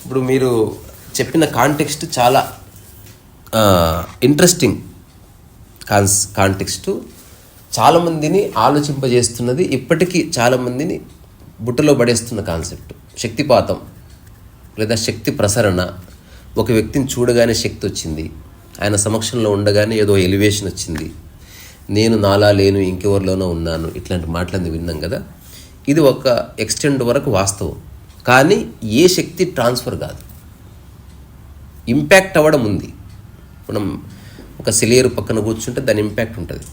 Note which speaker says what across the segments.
Speaker 1: ఇప్పుడు మీరు చెప్పిన కాంటెక్స్ట్ చాలా ఇంట్రెస్టింగ్ కాంటెక్స్టు, చాలామందిని ఆలోచింపజేస్తున్నది, ఇప్పటికీ చాలామందిని బుట్టలో పడేస్తున్న కాన్సెప్ట్. శక్తిపాతం లేదా శక్తి ప్రసరణ. ఒక వ్యక్తిని చూడగానే శక్తి వచ్చింది, ఆయన సమక్షంలో ఉండగానే ఏదో ఎలివేషన్ వచ్చింది, నేను నాలా లేను ఇంకెవరిలోనో ఉన్నాను, ఇట్లాంటి మాటలన్నీ విన్నాం కదా. ఇది ఒక ఎక్స్టెండ్ వరకు వాస్తవం, కానీ ఏ శక్తి ట్రాన్స్ఫర్ కాదు, ఇంపాక్ట్ అవ్వడం ఉంది. మనం ఒక సెలియర్ పక్కన కూర్చుంటే దాని ఇంపాక్ట్ ఉంటుంది,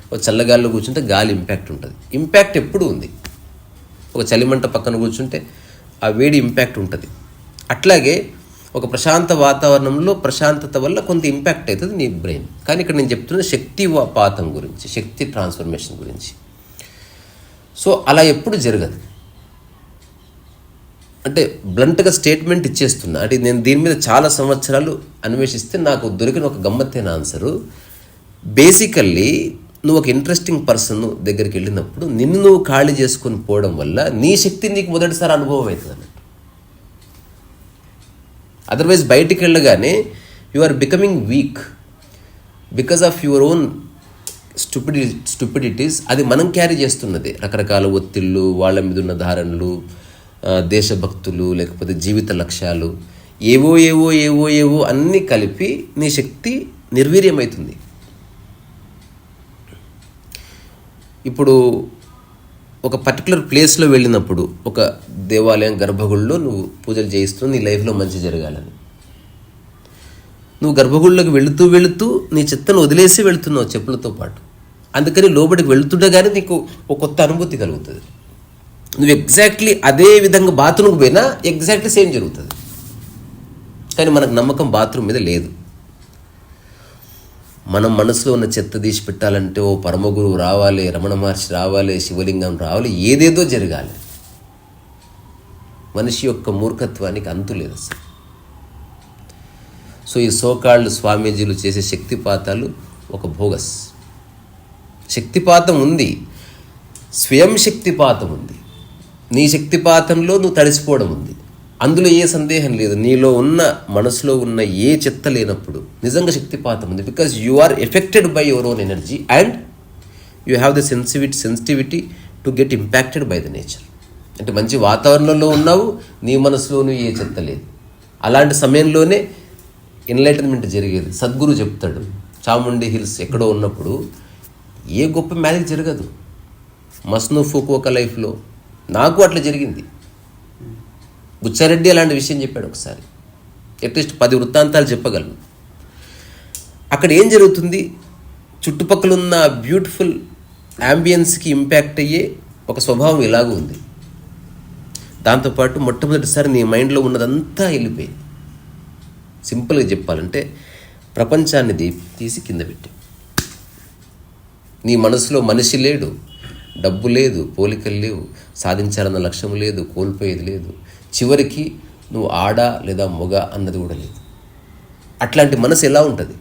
Speaker 1: ఒక చల్లగాల్లో కూర్చుంటే గాలి ఇంపాక్ట్ ఉంటుంది. ఇంపాక్ట్ ఎప్పుడు ఉంది. ఒక చలిమంట పక్కన కూర్చుంటే ఆ వేడి ఇంపాక్ట్ ఉంటుంది. అట్లాగే ఒక ప్రశాంత వాతావరణంలో ప్రశాంతత వల్ల కొంత ఇంపాక్ట్ అవుతుంది నీ బ్రెయిన్. కానీ ఇక్కడ నేను చెప్తున్న శక్తిపాతం గురించి, శక్తి ట్రాన్స్ఫర్మేషన్ గురించి. సో అలా ఎప్పుడు జరగదు. అంటే బ్లంట్గా స్టేట్మెంట్ ఇచ్చేస్తున్నా. అంటే నేను దీని మీద చాలా సంవత్సరాలు అన్వేషిస్తే నాకు దొరికిన ఒక గమ్మత్తైన ఆన్సరు, బేసికల్లీ నువ్వు ఒక ఇంట్రెస్టింగ్ పర్సన్ దగ్గరికి వెళ్ళినప్పుడు నిన్ను నువ్వు ఖాళీ చేసుకొని పోవడం వల్ల నీ శక్తి నీకు మొదటిసారి అనుభవం అవుతుంది అన్నట్టు. అదర్వైజ్ బయటికి you are becoming weak because of your own stupidities. అది మనం క్యారీ చేస్తున్నది. రకరకాల ఒత్తిళ్ళు, వాళ్ళ మీద ఉన్న ధారణలు, దేశభక్తులు, లేకపోతే జీవిత లక్ష్యాలు, ఏవో ఏవో ఏవో ఏవో అన్నీ కలిపి నీ శక్తి నిర్వీర్యమవుతుంది. ఇప్పుడు ఒక పర్టికులర్ ప్లేస్లో వెళ్ళినప్పుడు, ఒక దేవాలయం గర్భగుడిలో నువ్వు పూజలు చేయిస్తున్నావు, నీ లైఫ్లో మంచి జరగాలని. నువ్వు గర్భగుడిలోకి వెళుతూ నీ చెత్తను వదిలేసి వెళుతున్నావు చెప్పులతో పాటు. అందుకని లోపలికి వెళుతుండగానే నీకు ఒక కొత్త అనుభూతి కలుగుతుంది. నువ్వు ఎగ్జాక్ట్లీ అదే విధంగా బాత్రూమ్కి పోయినా ఎగ్జాక్ట్లీ సేమ్ జరుగుతుంది. కానీ మనకు నమ్మకం బాత్రూమ్ మీద లేదు. మనం మనసులో ఉన్న చెత్త తీసి పెట్టాలంటే ఓ పరమగురువు రావాలి, రమణ మహర్షి రావాలి, శివలింగం రావాలి, ఏదేదో జరగాలి. మనిషి యొక్క మూర్ఖత్వానికి అంతు లేదు అసలు. సో ఈ సోకాళ్ళు స్వామీజీలు చేసే శక్తిపాతాలు ఒక భోగస్. శక్తిపాతం ఉంది, స్వయం శక్తిపాతం ఉంది. నీ శక్తిపాతంలో నువ్వు తడిసిపోవడం ఉంది, అందులో ఏ సందేహం లేదు. నీలో ఉన్న మనసులో ఉన్న ఏ చెత్త లేనప్పుడు నిజంగా శక్తిపాతం ఉంది. Because you are affected by your own energy and you have the sensitivity to get impacted by the nature. అంటే మంచి వాతావరణంలో ఉన్నావు, నీ మనసులోనూ ఏ చెత్త లేదు. అలాంటి సమయంలోనే ఎన్లైటన్మెంట్ జరిగేది. సద్గురు చెప్తాడు, చాముండి హిల్స్ ఎక్కడో ఉన్నప్పుడు ఏ గొప్ప మ్యాజిక్ జరగదు. మస్ను ఫుకువోకా లైఫ్లో నాకు అట్లా జరిగింది. బుచ్చారెడ్డి అలాంటి విషయం చెప్పాడు ఒకసారి. అట్లీస్ట్ 10 వృత్తాంతాలు చెప్పగలను. అక్కడ ఏం జరుగుతుంది, చుట్టుపక్కల ఉన్న బ్యూటిఫుల్ యాంబియన్స్కి ఇంపాక్ట్ అయ్యే ఒక స్వభావం ఇలాగూ ఉంది. దాంతోపాటు మొట్టమొదటిసారి నీ మైండ్లో ఉన్నదంతా వెళ్ళిపోయింది. సింపుల్గా చెప్పాలంటే ప్రపంచాన్ని తీసి కింద పెట్టి, నీ మనసులో మనిషి లేడు, డబ్బు లేదు, పోలికలు లేవు, సాధించాలన్న లక్ష్యం లేదు, కోల్పోయేది లేదు, చివరికి నువ్వు ఆడ లేదా మొగ అన్నది కూడా లేదు. అట్లాంటి మనసు ఎలా ఉంటుంది?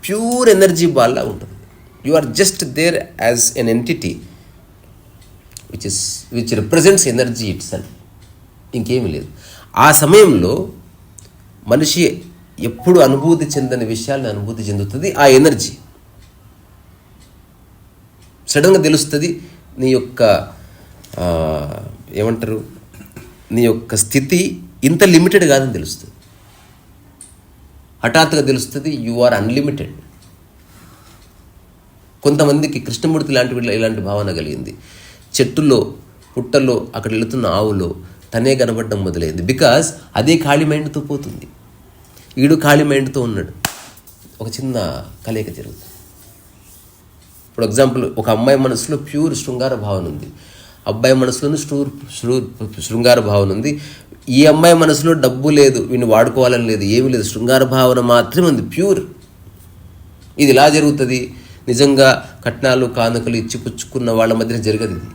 Speaker 1: ప్యూర్ ఎనర్జీ బాల్లా ఉంటుంది. You are just there as an entity which represents energy itself, ఇంకేమీ లేదు. ఆ సమయంలో మనిషి ఎప్పుడు అనుభూతి చెందని విషయాలను అనుభూతి చెందుతుంది. ఆ ఎనర్జీ సడన్గా తెలుస్తుంది. నీ యొక్క ఏమంటారు, నీ యొక్క స్థితి ఇంత లిమిటెడ్ కాదని తెలుస్తుంది. హఠాత్తుగా తెలుస్తుంది యు ఆర్ అన్లిమిటెడ్. కొంతమందికి కృష్ణమూర్తి ఇలాంటి భావన కలిగింది. చెట్టులో, పుట్టలో, అక్కడ వెళుతున్న ఆవులో తనే కనబడడం మొదలైంది. బికాజ్ అదే ఖాళీ మైండ్తో పోతుంది. ఈడు ఖాళీ మైండ్తో ఉన్నాడు. ఒక చిన్న కలయిక జరుగుతుంది. ఫర్ ఎగ్జాంపుల్, ఒక అమ్మాయి మనసులో ప్యూర్ శృంగార భావన ఉంది, అబ్బాయి మనసులోనూ శృంగార భావన ఉంది. ఈ అమ్మాయి మనసులో డబ్బు లేదు, వీడిని వాడుకోవాలని లేదు, ఏమీ లేదు, శృంగార భావన మాత్రమే ఉంది, ప్యూర్. ఇది ఇలా జరుగుతుంది. నిజంగా కట్నాలు కానుకలు ఇచ్చి పుచ్చుకున్న వాళ్ళ మధ్యన జరగదు ఇది.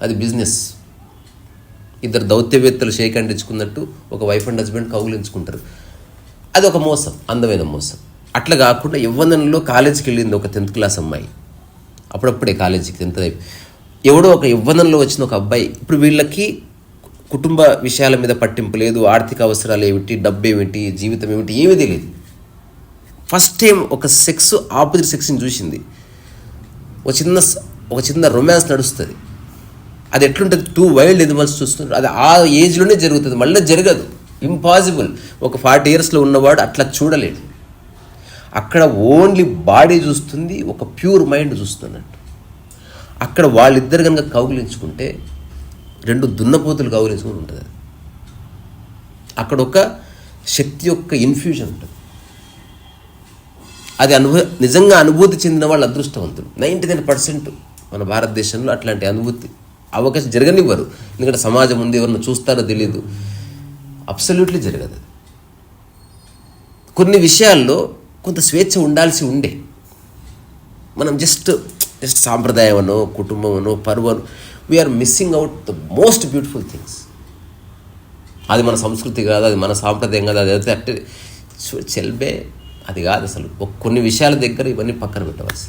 Speaker 1: అది బిజినెస్. ఇద్దరు దౌత్యవేత్తలు షేక్ హ్యాండ్ ఇచ్చుకున్నట్టు ఒక వైఫ్ అండ్ హస్బెండ్ కౌగులించుకుంటారు. అది ఒక మోసం, అందమైన మోసం. అట్లా కాకుండా యవ్వనంలో కాలేజీకి వెళ్ళింది ఒక 10th క్లాస్ అమ్మాయి, అప్పుడప్పుడే కాలేజీకి 10th ఎవడో ఒక యవ్వనంలో వచ్చిన ఒక అబ్బాయి. ఇప్పుడు వీళ్ళకి కుటుంబ విషయాల మీద పట్టింపు లేదు, ఆర్థిక అవసరాలు ఏమిటి, డబ్బు ఏమిటి, జీవితం ఏమిటి, ఏమీ తెలియదు. ఫస్ట్ టైం ఒక ఆపోజిట్ సెక్స్ని చూసింది. ఒక చిన్న రొమాన్స్ నడుస్తుంది. అది ఎట్లుంటుంది, 2 వైల్డ్ ఎనిమల్స్ చూస్తున్నారు. అది ఆ ఏజ్లోనే జరుగుతుంది, మళ్ళీ జరగదు, ఇంపాసిబుల్. ఒక 40 yearsలో ఉన్నవాడు అట్లా చూడలేడు. అక్కడ ఓన్లీ బాడీ చూస్తుంది, ఒక ప్యూర్ మైండ్ చూస్తున్నట్టు. అక్కడ వాళ్ళిద్దరు కనుక కౌగిలించుకుంటే 2 దున్నపోతులు కౌగిలించుకుని ఉంటుంది. అక్కడ ఒక శక్తి యొక్క ఇన్ఫ్యూజన్ ఉంటుంది. అది నిజంగా అనుభూతి చెందిన వాళ్ళు అదృష్టవంతులు. 99% మన భారతదేశంలో అట్లాంటి అనుభూతి అవకాశం జరగనివ్వరు. ఎందుకంటే సమాజం ఉంది, ఎవరిని చూస్తారో తెలియదు. అబ్సల్యూట్లీ జరగదు. కొన్ని విషయాల్లో కొంత స్వేచ్ఛ ఉండాల్సి ఉండే. మనం జస్ట్ సాంప్రదాయమనో, కుటుంబమనో, పరువనో, we are missing out the most beautiful things. అది మన సంస్కృతి కాదు, అది మన సాంప్రదాయం కాదు, అది అయితే అట్టే చెల్బే, అది కాదు అసలు. కొన్ని విషయాల దగ్గర ఇవన్నీ పక్కన పెట్టవలసి.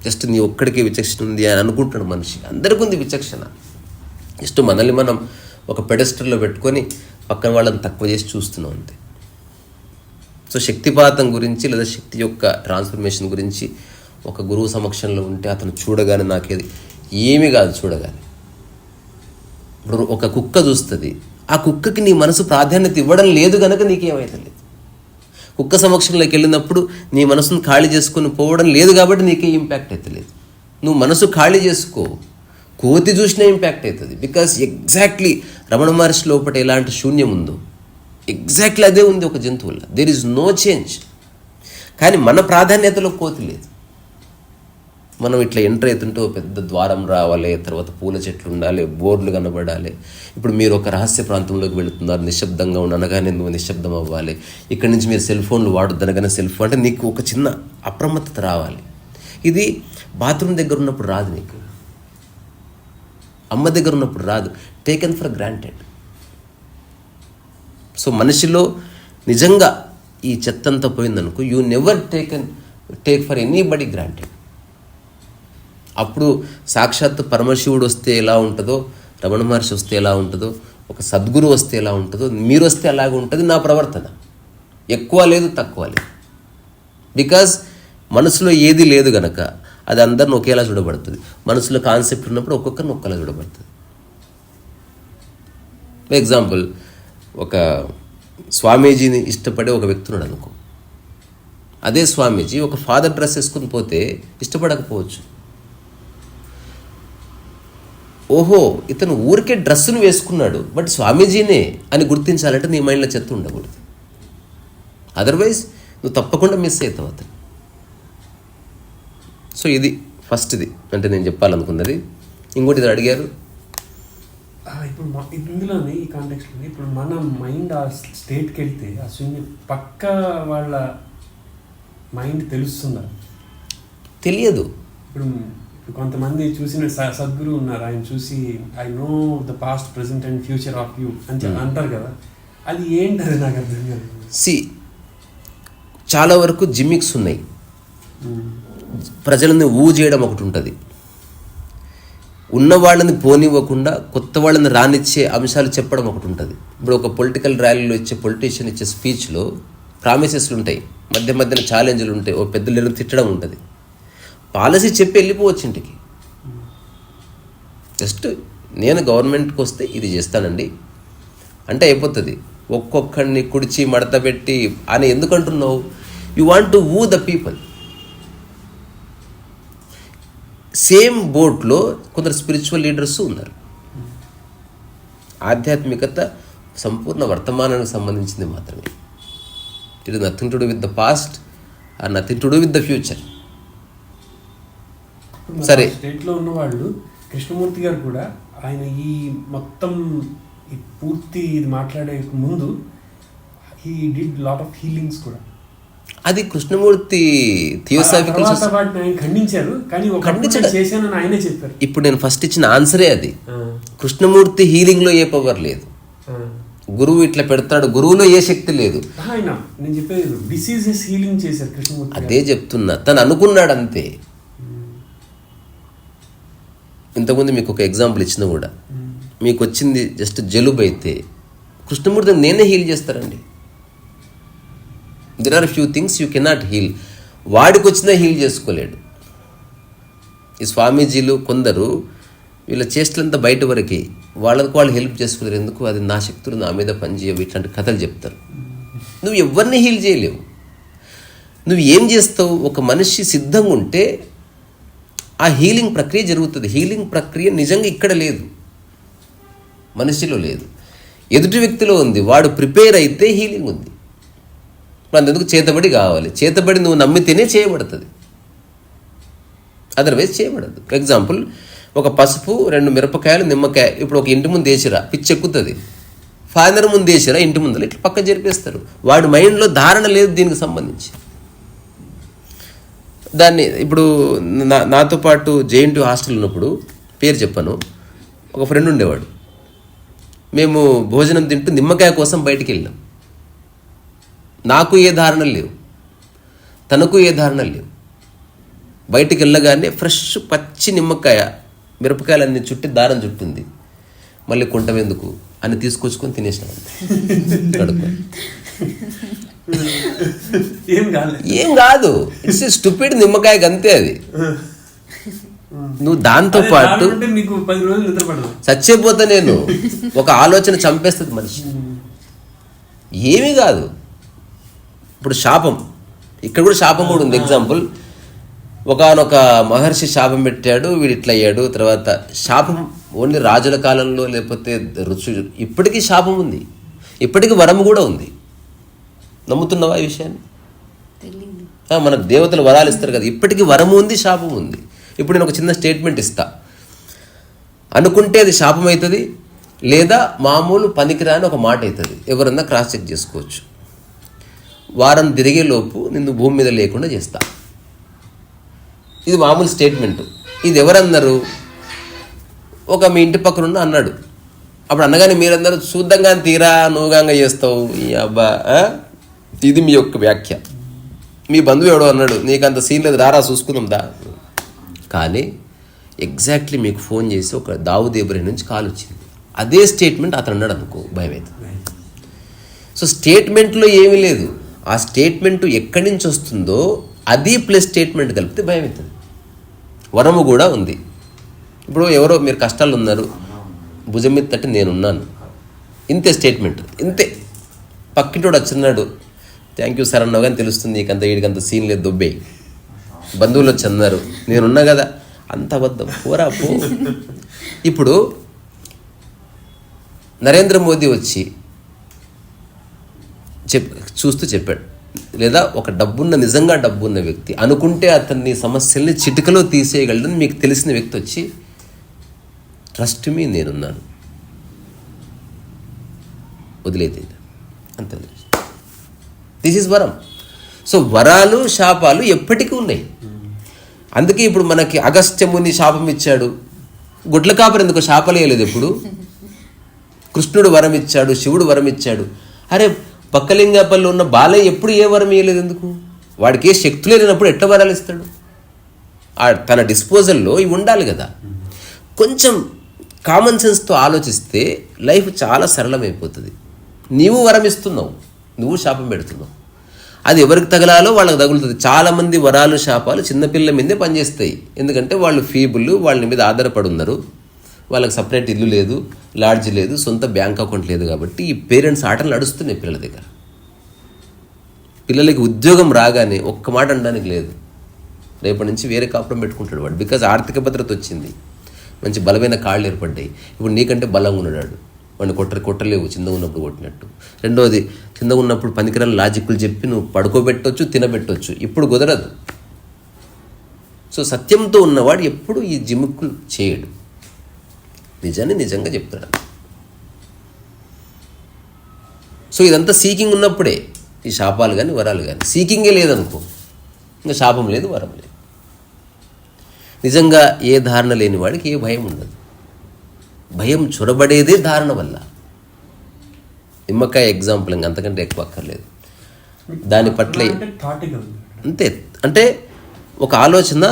Speaker 1: జస్ట్ నీ ఒక్కడికే విచక్షణ ఉంది అని అనుకుంటున్నాడు మనిషి. అందరికీ ఉంది విచక్షణ. జస్ట్ మనల్ని మనం ఒక పెడెస్టల్లో పెట్టుకొని పక్కన వాళ్ళని తక్కువ చేసి చూస్తున్నాం అంతే. సో శక్తిపాతం గురించి లేదా శక్తి యొక్క ట్రాన్స్ఫర్మేషన్ గురించి ఒక గురువు సమక్షంలో ఉంటే అతను చూడగానే నాకేది ఏమీ కాదు చూడగానే. ఇప్పుడు ఒక కుక్క చూస్తుంది, ఆ కుక్కకి నీ మనసు ప్రాధాన్యత ఇవ్వడం లేదు కనుక నీకేమైతే లేదు. కుక్క సమక్షంలోకి వెళ్ళినప్పుడు నీ మనసును ఖాళీ చేసుకొని పోవడం లేదు కాబట్టి నీకే ఇంపాక్ట్ అవుతలేదు. నువ్వు మనసు ఖాళీ చేసుకో, కోతి చూసినా ఇంపాక్ట్ అవుతుంది. బికాస్ ఎగ్జాక్ట్లీ రమణ మహర్షి లోపల ఎలాంటి శూన్యం ఉందో ఎగ్జాక్ట్లీ అదే ఉంది ఒక జంతువుల్లో. There is no change. కానీ మన ప్రాధాన్యతలో కోతి లేదు. మనం ఇట్లా ఎంటర్ అవుతుంటే పెద్ద ద్వారం రావాలి, తర్వాత పూల చెట్లు ఉండాలి, బోర్డులు కనబడాలి. ఇప్పుడు మీరు ఒక రహస్య ప్రాంతంలోకి వెళుతున్నారు, నిశ్శబ్దంగా అనగానే నువ్వు నిశ్శబ్దం అవ్వాలి. ఇక్కడి నుంచి మీరు సెల్ ఫోన్లు వాడొద్దనగానే సెల్ ఫోన్ అంటే నీకు ఒక చిన్న అప్రమత్తత రావాలి. ఇది బాత్రూమ్ దగ్గర ఉన్నప్పుడు రాదు, నీకు అమ్మ దగ్గర ఉన్నప్పుడు రాదు. Taken for granted. సో మనిషిలో నిజంగా ఈ చెత్తంతా పోయిందనుకో, you never take for anybody granted. అప్పుడు సాక్షాత్తు పరమశివుడు వస్తే ఎలా ఉంటుందో, రమణ మహర్షి వస్తే ఎలా ఉంటుందో, ఒక సద్గురు వస్తే ఎలా ఉంటుందో, మీరు వస్తే అలాగే ఉంటుంది నా ప్రవర్తన. ఎక్కువ లేదు, తక్కువ లేదు. బికాజ్ మనసులో ఏది లేదు గనక అది అందరిని ఒకేలా చూడబడుతుంది. మనసులో కాన్సెప్ట్ ఉన్నప్పుడు ఒక్కొక్కరిని ఒక్కలా చూడబడుతుంది. ఫర్ ఎగ్జాంపుల్, ఒక స్వామీజీని ఇష్టపడే ఒక వ్యక్తి ఉన్నాడు అనుకో. అదే స్వామీజీ ఒక ఫాదర్ డ్రెస్ వేసుకుని పోతే ఇష్టపడకపోవచ్చు. ఓహో, ఇతను ఊరికే డ్రెస్సును వేసుకున్నాడు బట్ స్వామీజీనే అని గుర్తించాలంటే నీ మైండ్లో చెత్త ఉండకూడదు. అదర్వైజ్ నువ్వు తప్పకుండా మిస్ అవుతావు అతను. సో ఇది ఫస్ట్ది అంటే నేను చెప్పాలనుకున్నది. ఇంకోటి ఇది అడిగారు.
Speaker 2: ఇప్పుడు ఇందులోనే ఈ కాంటెక్స్ట్లోనే ఇప్పుడు మన మైండ్ ఆ స్టేట్కి వెళ్తే ఆ శూన్యం పక్క వాళ్ళ మైండ్ తెలుస్తుందా?
Speaker 1: తెలియదు.
Speaker 2: ఇప్పుడు కొంతమంది చూసిన సద్గురు ఉన్నారు, ఆయన చూసి I know the past, present and future of you అని అంటారు కదా, అది ఏంటది నాకు అర్థం కాదు.
Speaker 1: చాలా వరకు జిమ్మిక్స్ ఉన్నాయి. ప్రజలని చేయడం ఒకటి ఉంటుంది. ఉన్న వాళ్ళని పోనివ్వకుండా కొత్త వాళ్ళని రానిచ్చే అంశాలు చెప్పడం ఒకటి ఉంటుంది. ఇప్పుడు ఒక పొలిటికల్ ర్యాలీలో ఇచ్చే పొలిటీషియన్ ఇచ్చే స్పీచ్లో ప్రామిసెస్లు ఉంటాయి, మధ్య మధ్యన ఛాలెంజ్లు ఉంటాయి, ఓ పెద్ద లీడర్ తిట్టడం ఉంటుంది. పాలసీ చెప్పి వెళ్ళిపోవచ్చు ఇంటికి. జస్ట్ నేను గవర్నమెంట్కి వస్తే ఇది చేస్తానండి అంటే అయిపోతుంది. ఒక్కొక్కడిని కుడిచి మడత పెట్టి అని ఎందుకు అంటున్నావు? You want to woo the people. Same బోట్లో కొందరు స్పిరిచువల్ లీడర్స్ ఉన్నారు. ఆధ్యాత్మికత సంపూర్ణ వర్తమానానికి సంబంధించింది మాత్రమే. It is nothing to do with the past or nothing to do with the future. సరే,
Speaker 2: స్టేట్లో ఉన్నవాళ్ళు, కృష్ణమూర్తి గారు కూడా ఆయన ఈ మొత్తం ఈ పూర్తి ఇది మాట్లాడే ముందు he did lot of healings కూడా.
Speaker 1: అది కృష్ణమూర్తి థియోసాఫికల్
Speaker 2: ఖండించారు, కానీ చేశానని ఆయనే చెప్పారు.
Speaker 1: ఇప్పుడు నేను ఫస్ట్ ఇచ్చిన ఆన్సరే అది. కృష్ణమూర్తి హీలింగ్లో ఏ పవర్ లేదు. గురువు ఇట్లా పెడతాడు, గురువులో ఏ శక్తి లేదు.
Speaker 2: ఆయన నేను చెప్పేది డిసీజెస్ హీలింగ్ చేశారు కృష్ణమూర్తి.
Speaker 1: అదే చెప్తున్నా, తను అనుకున్నాడు అంతే. ఇంతకుముందు మీకు ఒక ఎగ్జాంపుల్ ఇచ్చిన కూడా, మీకు వచ్చింది జస్ట్ జలుబు అయితే కృష్ణమూర్తి నేనే హీల్ చేస్తారండి. There are few things you cannot heal. వాడికి వచ్చినా హీల్ చేసుకోలేడు. ఈ స్వామీజీలు కొందరు వీళ్ళ చేష్టలంతా బయట వరకే, వాళ్ళకు వాళ్ళు హెల్ప్ చేసుకోలేరు. ఎందుకు? అది నా శక్తులు నా మీద పనిచేయవు, ఇట్లాంటి కథలు చెప్తారు. నువ్వు ఎవరిని హీల్ చేయలేవు. నువ్వు ఏం చేస్తావు? ఒక మనిషి సిద్ధంగా ఉంటే ఆ హీలింగ్ ప్రక్రియ జరుగుతుంది. హీలింగ్ ప్రక్రియ నిజంగా ఇక్కడ లేదు, మనిషిలో లేదు, ఎదుటి వ్యక్తిలో ఉంది. వాడు ప్రిపేర్ అయితే హీలింగ్ ఉంది. అందుకు చేతబడి కావాలి. చేతబడి నువ్వు నమ్మితేనే చేయబడుతుంది, అదర్వైజ్ చేయబడదు. ఎగ్జాంపుల్, ఒక పసుపు, 2 మిరపకాయలు, నిమ్మకాయ ఇప్పుడు ఒక ఇంటి ముందు వేసిరా, పిచ్చెక్కుతుంది. ఫాదర్ ముందు వేసిరా ఇంటి ముందు, ఇట్లా పక్క జరిపేస్తారు. వాడి మైండ్లో ధారణ లేదు దీనికి సంబంధించి. దాన్ని ఇప్పుడు నాతో పాటు జేఎన్టీ హాస్టల్ ఉన్నప్పుడు, పేరు చెప్పను, ఒక ఫ్రెండ్ ఉండేవాడు. మేము భోజనం తింటూ నిమ్మకాయ కోసం బయటికి వెళ్ళాం. నాకు ఏ ధారణలు లేవు, తనకు ఏ ధారణలు లేవు. బయటికి వెళ్ళగానే ఫ్రెష్ పచ్చి నిమ్మకాయ, మిరపకాయలన్నీ చుట్టి దారం చుట్టింది. మళ్ళీ కుంటం ఎందుకు అని తీసుకొచ్చుకొని తినేసినాం. ఏం కాదు, ఇట్స్ స్టూపిడ్ నిమ్మకాయ అంతే. అది నువ్వు దాంతో పాటు చచ్చిపోతా నేను, ఒక ఆలోచన చంపేస్తుంది మనిషి. ఏమీ కాదు. ఇప్పుడు శాపం, ఇక్కడ కూడా శాపం కూడా ఉంది. ఎగ్జాంపుల్, ఒకనొక మహర్షి శాపం పెట్టాడు, వీడు ఇట్లా అయ్యాడు. తర్వాత శాపం ఓన్లీ రాజుల కాలంలో, లేకపోతే ఋషులు, ఇప్పటికీ శాపం ఉంది, ఇప్పటికీ వరం కూడా ఉంది. నమ్ముతున్నావా ఈ విషయాన్ని? మనకు దేవతలు వరాలు ఇస్తారు కదా, ఇప్పటికీ వరము ఉంది, శాపం ఉంది. ఇప్పుడు నేను ఒక చిన్న స్టేట్మెంట్ ఇస్తా, అనుకుంటే అది శాపం అవుతుంది, లేదా మామూలు పనికిరాని ఒక మాట అవుతుంది. ఎవరన్నా క్రాస్ చెక్ చేసుకోవచ్చు. వారం తిరిగేలోపు నిన్ను భూమి మీద లేకుండా చేస్తా. ఇది మామూలు స్టేట్మెంటు. ఇది ఎవరన్నారు? ఒక మీ ఇంటి పక్కనున్న అన్నాడు. అప్పుడు అన్నగానే మీరందరూ చూద్దాంగా తీరా నువ్వుగాంగా చేస్తావు ఈ అబ్బా. ఇది మీ యొక్క వ్యాఖ్య. మీ బంధువు ఎవడో అన్నాడు, నీకు అంత సీన్ లేదు, రారా చూసుకుందాం దా. కానీ ఎగ్జాక్ట్లీ మీకు ఫోన్ చేసి ఒక దావుద్ ఇబ్రహీం నుంచి కాల్ వచ్చింది. అదే స్టేట్మెంట్ అతను అన్నాడు అనుకో, భయం అవుతుంది. సో స్టేట్మెంట్లో ఏమీ లేదు, ఆ స్టేట్మెంట్ ఎక్కడి నుంచి వస్తుందో అది ప్లస్ స్టేట్మెంట్ కలిపితే భయం అవుతుంది. వరము కూడా ఉంది. ఇప్పుడు ఎవరో మీరు కష్టాలు ఉన్నారు, భుజం మీద తట్టి నేనున్నాను, ఇంతే స్టేట్మెంట్, ఇంతే. పక్కింటోడు వచ్చినాడు, థ్యాంక్ యూ సార్ అన్నావు కానీ తెలుస్తుంది నీకంత వీడికంత సీన్ లేదు, దొబ్బే. బంధువులు వచ్చి అన్నారు, నేనున్నా కదా, అంత అబద్ధం, పోరా పో. ఇప్పుడు నరేంద్ర మోదీ వచ్చి చూస్తూ చెప్పాడు, లేదా ఒక డబ్బున్న, నిజంగా డబ్బున్న వ్యక్తి అనుకుంటే అతన్ని సమస్యల్ని చిటికలో తీసేయగలడని మీకు తెలిసిన వ్యక్తి వచ్చి, ట్రస్ట్ మీ నేనున్నాను, వదిలేదు అంత. దిస్ ఈజ్ వరం. సో వరాలు శాపాలు ఎప్పటికీ ఉన్నాయి. అందుకే ఇప్పుడు మనకి అగస్త్యముని శాపం ఇచ్చాడు, గుడ్ల కాపరి ఎందుకు శాపలేయలేదు ఎప్పుడు? కృష్ణుడు వరం ఇచ్చాడు, శివుడు వరం ఇచ్చాడు. అరే పక్కలింగపల్లి ఉన్న బాలయ్య ఎప్పుడు ఏ వరం ఇవ్వలేదు ఎందుకు? వాడికి ఏ శక్తులు లేనప్పుడు ఎట్లా వరాలు ఇస్తాడు? తన డిస్పోజల్లో ఇవి ఉండాలి కదా. కొంచెం కామన్ సెన్స్తో ఆలోచిస్తే లైఫ్ చాలా సరళమైపోతుంది. నీవు వరం ఇస్తున్నావు, నువ్వు శాపం పెడుతున్నావు, అది ఎవరికి తగలాలో వాళ్ళకి తగులుతుంది. చాలామంది వరాలు శాపాలు చిన్నపిల్లల మీదే పనిచేస్తాయి. ఎందుకంటే వాళ్ళు ఫీబుల్, వాళ్ళ మీద ఆధారపడి ఉన్నారు, వాళ్ళకి సపరేట్ ఇల్లు లేదు, లాడ్జ్ లేదు, సొంత బ్యాంక్ అకౌంట్ లేదు. కాబట్టి ఈ పేరెంట్స్ ఆటలు నడుస్తున్నాయి పిల్లల దగ్గర. పిల్లలకి ఉద్యోగం రాగానే ఒక్క మాట అనడానికి లేదు, రేపటి నుంచి వేరే కాపురం పెట్టుకుంటాడు వాడు. బికాజ్ ఆర్థిక భద్రత వచ్చింది, మంచి బలమైన కాళ్ళు ఏర్పడ్డాయి. ఇప్పుడు నీకంటే బలంగా ఉన్నాడు, వాడిని కొట్టలేవు కింద ఉన్నప్పుడు కొట్టినట్టు. రెండోది, కింద ఉన్నప్పుడు పనికిరాని లాజిక్లు చెప్పి నువ్వు పడుకోబెట్టవచ్చు, తినబెట్టవచ్చు. ఇప్పుడు కుదరదు. సో సత్యంతో ఉన్నవాడు ఎప్పుడు ఈ జిముక్కులు చేయడు, నిజాన్ని నిజంగా చెప్తాడు. సో ఇదంతా సీకింగ్ ఉన్నప్పుడే ఈ శాపాలు కానీ వరాలు కానీ. సీకింగే లేదనుకో, ఇంకా శాపం లేదు, వరం లేదు. నిజంగా ఏ ధారణ లేని వాడికి ఏ భయం ఉండదు. భయం చొరబడేదే ధారణ వల్ల. నిమ్మకాయ ఎగ్జాంపుల్, ఇంక అంతకంటే ఎక్కువ అక్కర్లేదు. దాని పట్ల అంతే. అంటే ఒక ఆలోచన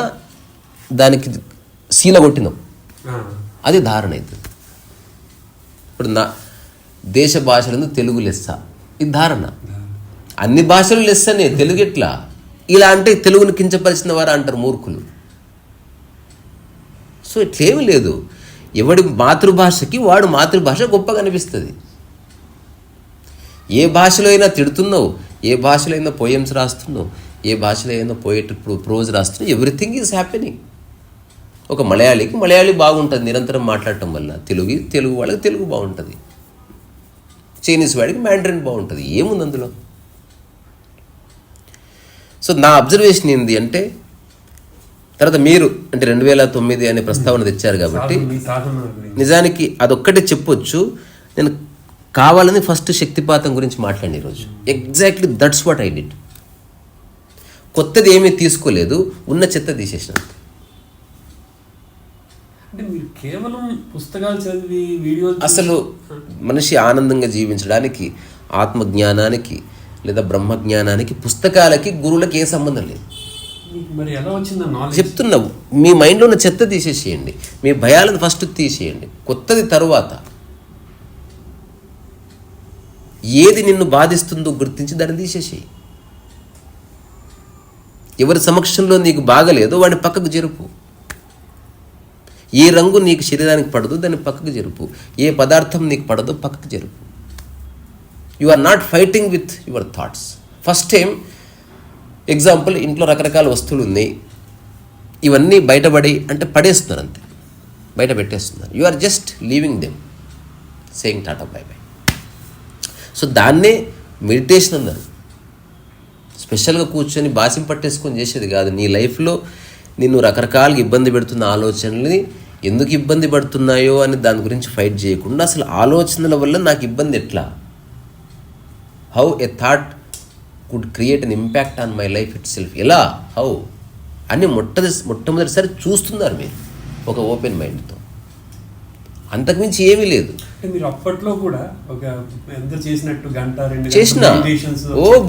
Speaker 1: దానికి సీల కొట్టినాం, అది ధారణ అవుతుంది. ఇప్పుడు నా దేశ భాషలందు తెలుగు లెస్స, ఇది ధారణ. అన్ని భాషలు లెస్సనే, తెలుగు ఎట్లా ఇలా అంటే తెలుగుని కించపరిచిన వారు అంటారు మూర్ఖులు. సో ఇట్లేమీ లేదు, ఎవడి మాతృభాషకి వాడు మాతృభాష గొప్పగా అనిపిస్తుంది. ఏ భాషలో అయినా తిడుతున్నావు, ఏ భాషలో అయినా పోయమ్స్ రాస్తున్నావు, ఏ భాషలో అయినా ఇప్పుడు ప్రోజ్ రాస్తున్నావు, ఎవ్రీథింగ్ ఈజ్ హ్యాపెనింగ్. ఒక మలయాళీకి మలయాళీ బాగుంటుంది నిరంతరం మాట్లాడటం వల్ల, తెలుగు వాళ్ళకి తెలుగు బాగుంటుంది, చైనీస్ వాడికి మ్యాండరిన్ బాగుంటుంది. ఏముంది అందులో? సో నా అబ్జర్వేషన్ ఏంది అంటే, తర్వాత మీరు అంటే 2009 అనే ప్రస్తావన తెచ్చారు కాబట్టి నిజానికి అదొక్కటే చెప్పొచ్చు. నేను కావాలని ఫస్ట్ శక్తిపాతం గురించి మాట్లాడిన ఈరోజు. Exactly that's what I did. కొత్తది ఏమీ తీసుకోలేదు, ఉన్న చెత్త తీసేసిన.
Speaker 2: కేవలం పుస్తకాలు చదివి వీడియో
Speaker 1: అసలు మనిషి ఆనందంగా జీవించడానికి, ఆత్మజ్ఞానానికి లేదా బ్రహ్మజ్ఞానానికి పుస్తకాలకి గురువులకి ఏ సంబంధం లేదు.
Speaker 2: మరి ఎలా వచ్చిందా నాలెడ్జ్?
Speaker 1: చెప్తున్నా, మీ మైండ్లో ఉన్న చెత్త తీసేసేయండి, మీ భయాలను ఫస్ట్ తీసేయండి, కొత్తది తరువాత. ఏది నిన్ను బాధిస్తుందో గుర్తించి దాన్ని తీసేసేయి. ఎవరి సమక్షంలో నీకు బాగలేదో వాడిని పక్కకు జరుపు. ఏ రంగు నీకు శరీరానికి పడదో దాన్ని పక్కకు జరుపు. ఏ పదార్థం నీకు పడదో పక్కకు జరుపు. You are not fighting with your thoughts. First time example, ఇంట్లో రకరకాల వస్తువులు ఉన్నాయి, ఇవన్నీ బయటపడి అంటే పడేస్తున్నారు, అంతే బయట పెట్టేస్తున్నారు. You are just leaving them, saying tata bye bye. So దాన్నే మెడిటేషన్ అన్నారు. స్పెషల్గా కూర్చొని బాసిం పట్టేసుకొని చేసేది కాదు. నీ లైఫ్లో నిన్ను రకరకాలుగా ఇబ్బంది పెడుతున్న ఆలోచనల్ని ఎందుకు ఇబ్బంది పడుతున్నాయో అని దాని గురించి ఫైట్ చేయకుండా, అసలు ఆలోచనల వల్ల నాకు ఇబ్బంది ఎట్లా, how a thought could create an impact on my life it self, ఎలా, హౌ అని మొట్టమొదటిసారి చూస్తున్నారు మీరు ఒక ఓపెన్ మైండ్తో. అంతకుమించి ఏమీ లేదు.
Speaker 2: మీరు అప్పట్లో కూడా ఒక ఎంత చేసినట్టు గంట 2
Speaker 1: చేసిన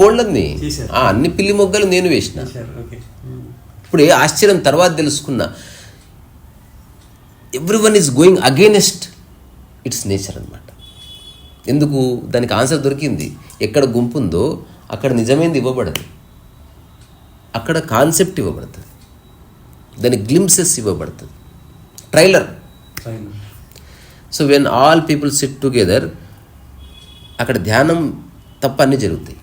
Speaker 1: బోల్డ్ని అన్ని పిల్లి మొగ్గలు నేను వేసిన. ఇప్పుడు ఆశ్చర్యం తర్వాత తెలుసుకున్నా, everyone is going against its nature అనమాట. ఎందుకు? దానికి ఆన్సర్ దొరికింది. ఎక్కడ గుంపు ఉందో అక్కడ నిజమైనది ఇవ్వబడదు, అక్కడ కాన్సెప్ట్ ఇవ్వబడుతుంది, దాని గ్లింప్సెస్ ఇవ్వబడుతుంది, trailer. So when all people SIT together, అక్కడ ధ్యానం తప్ప అన్నీ జరుగుతాయి.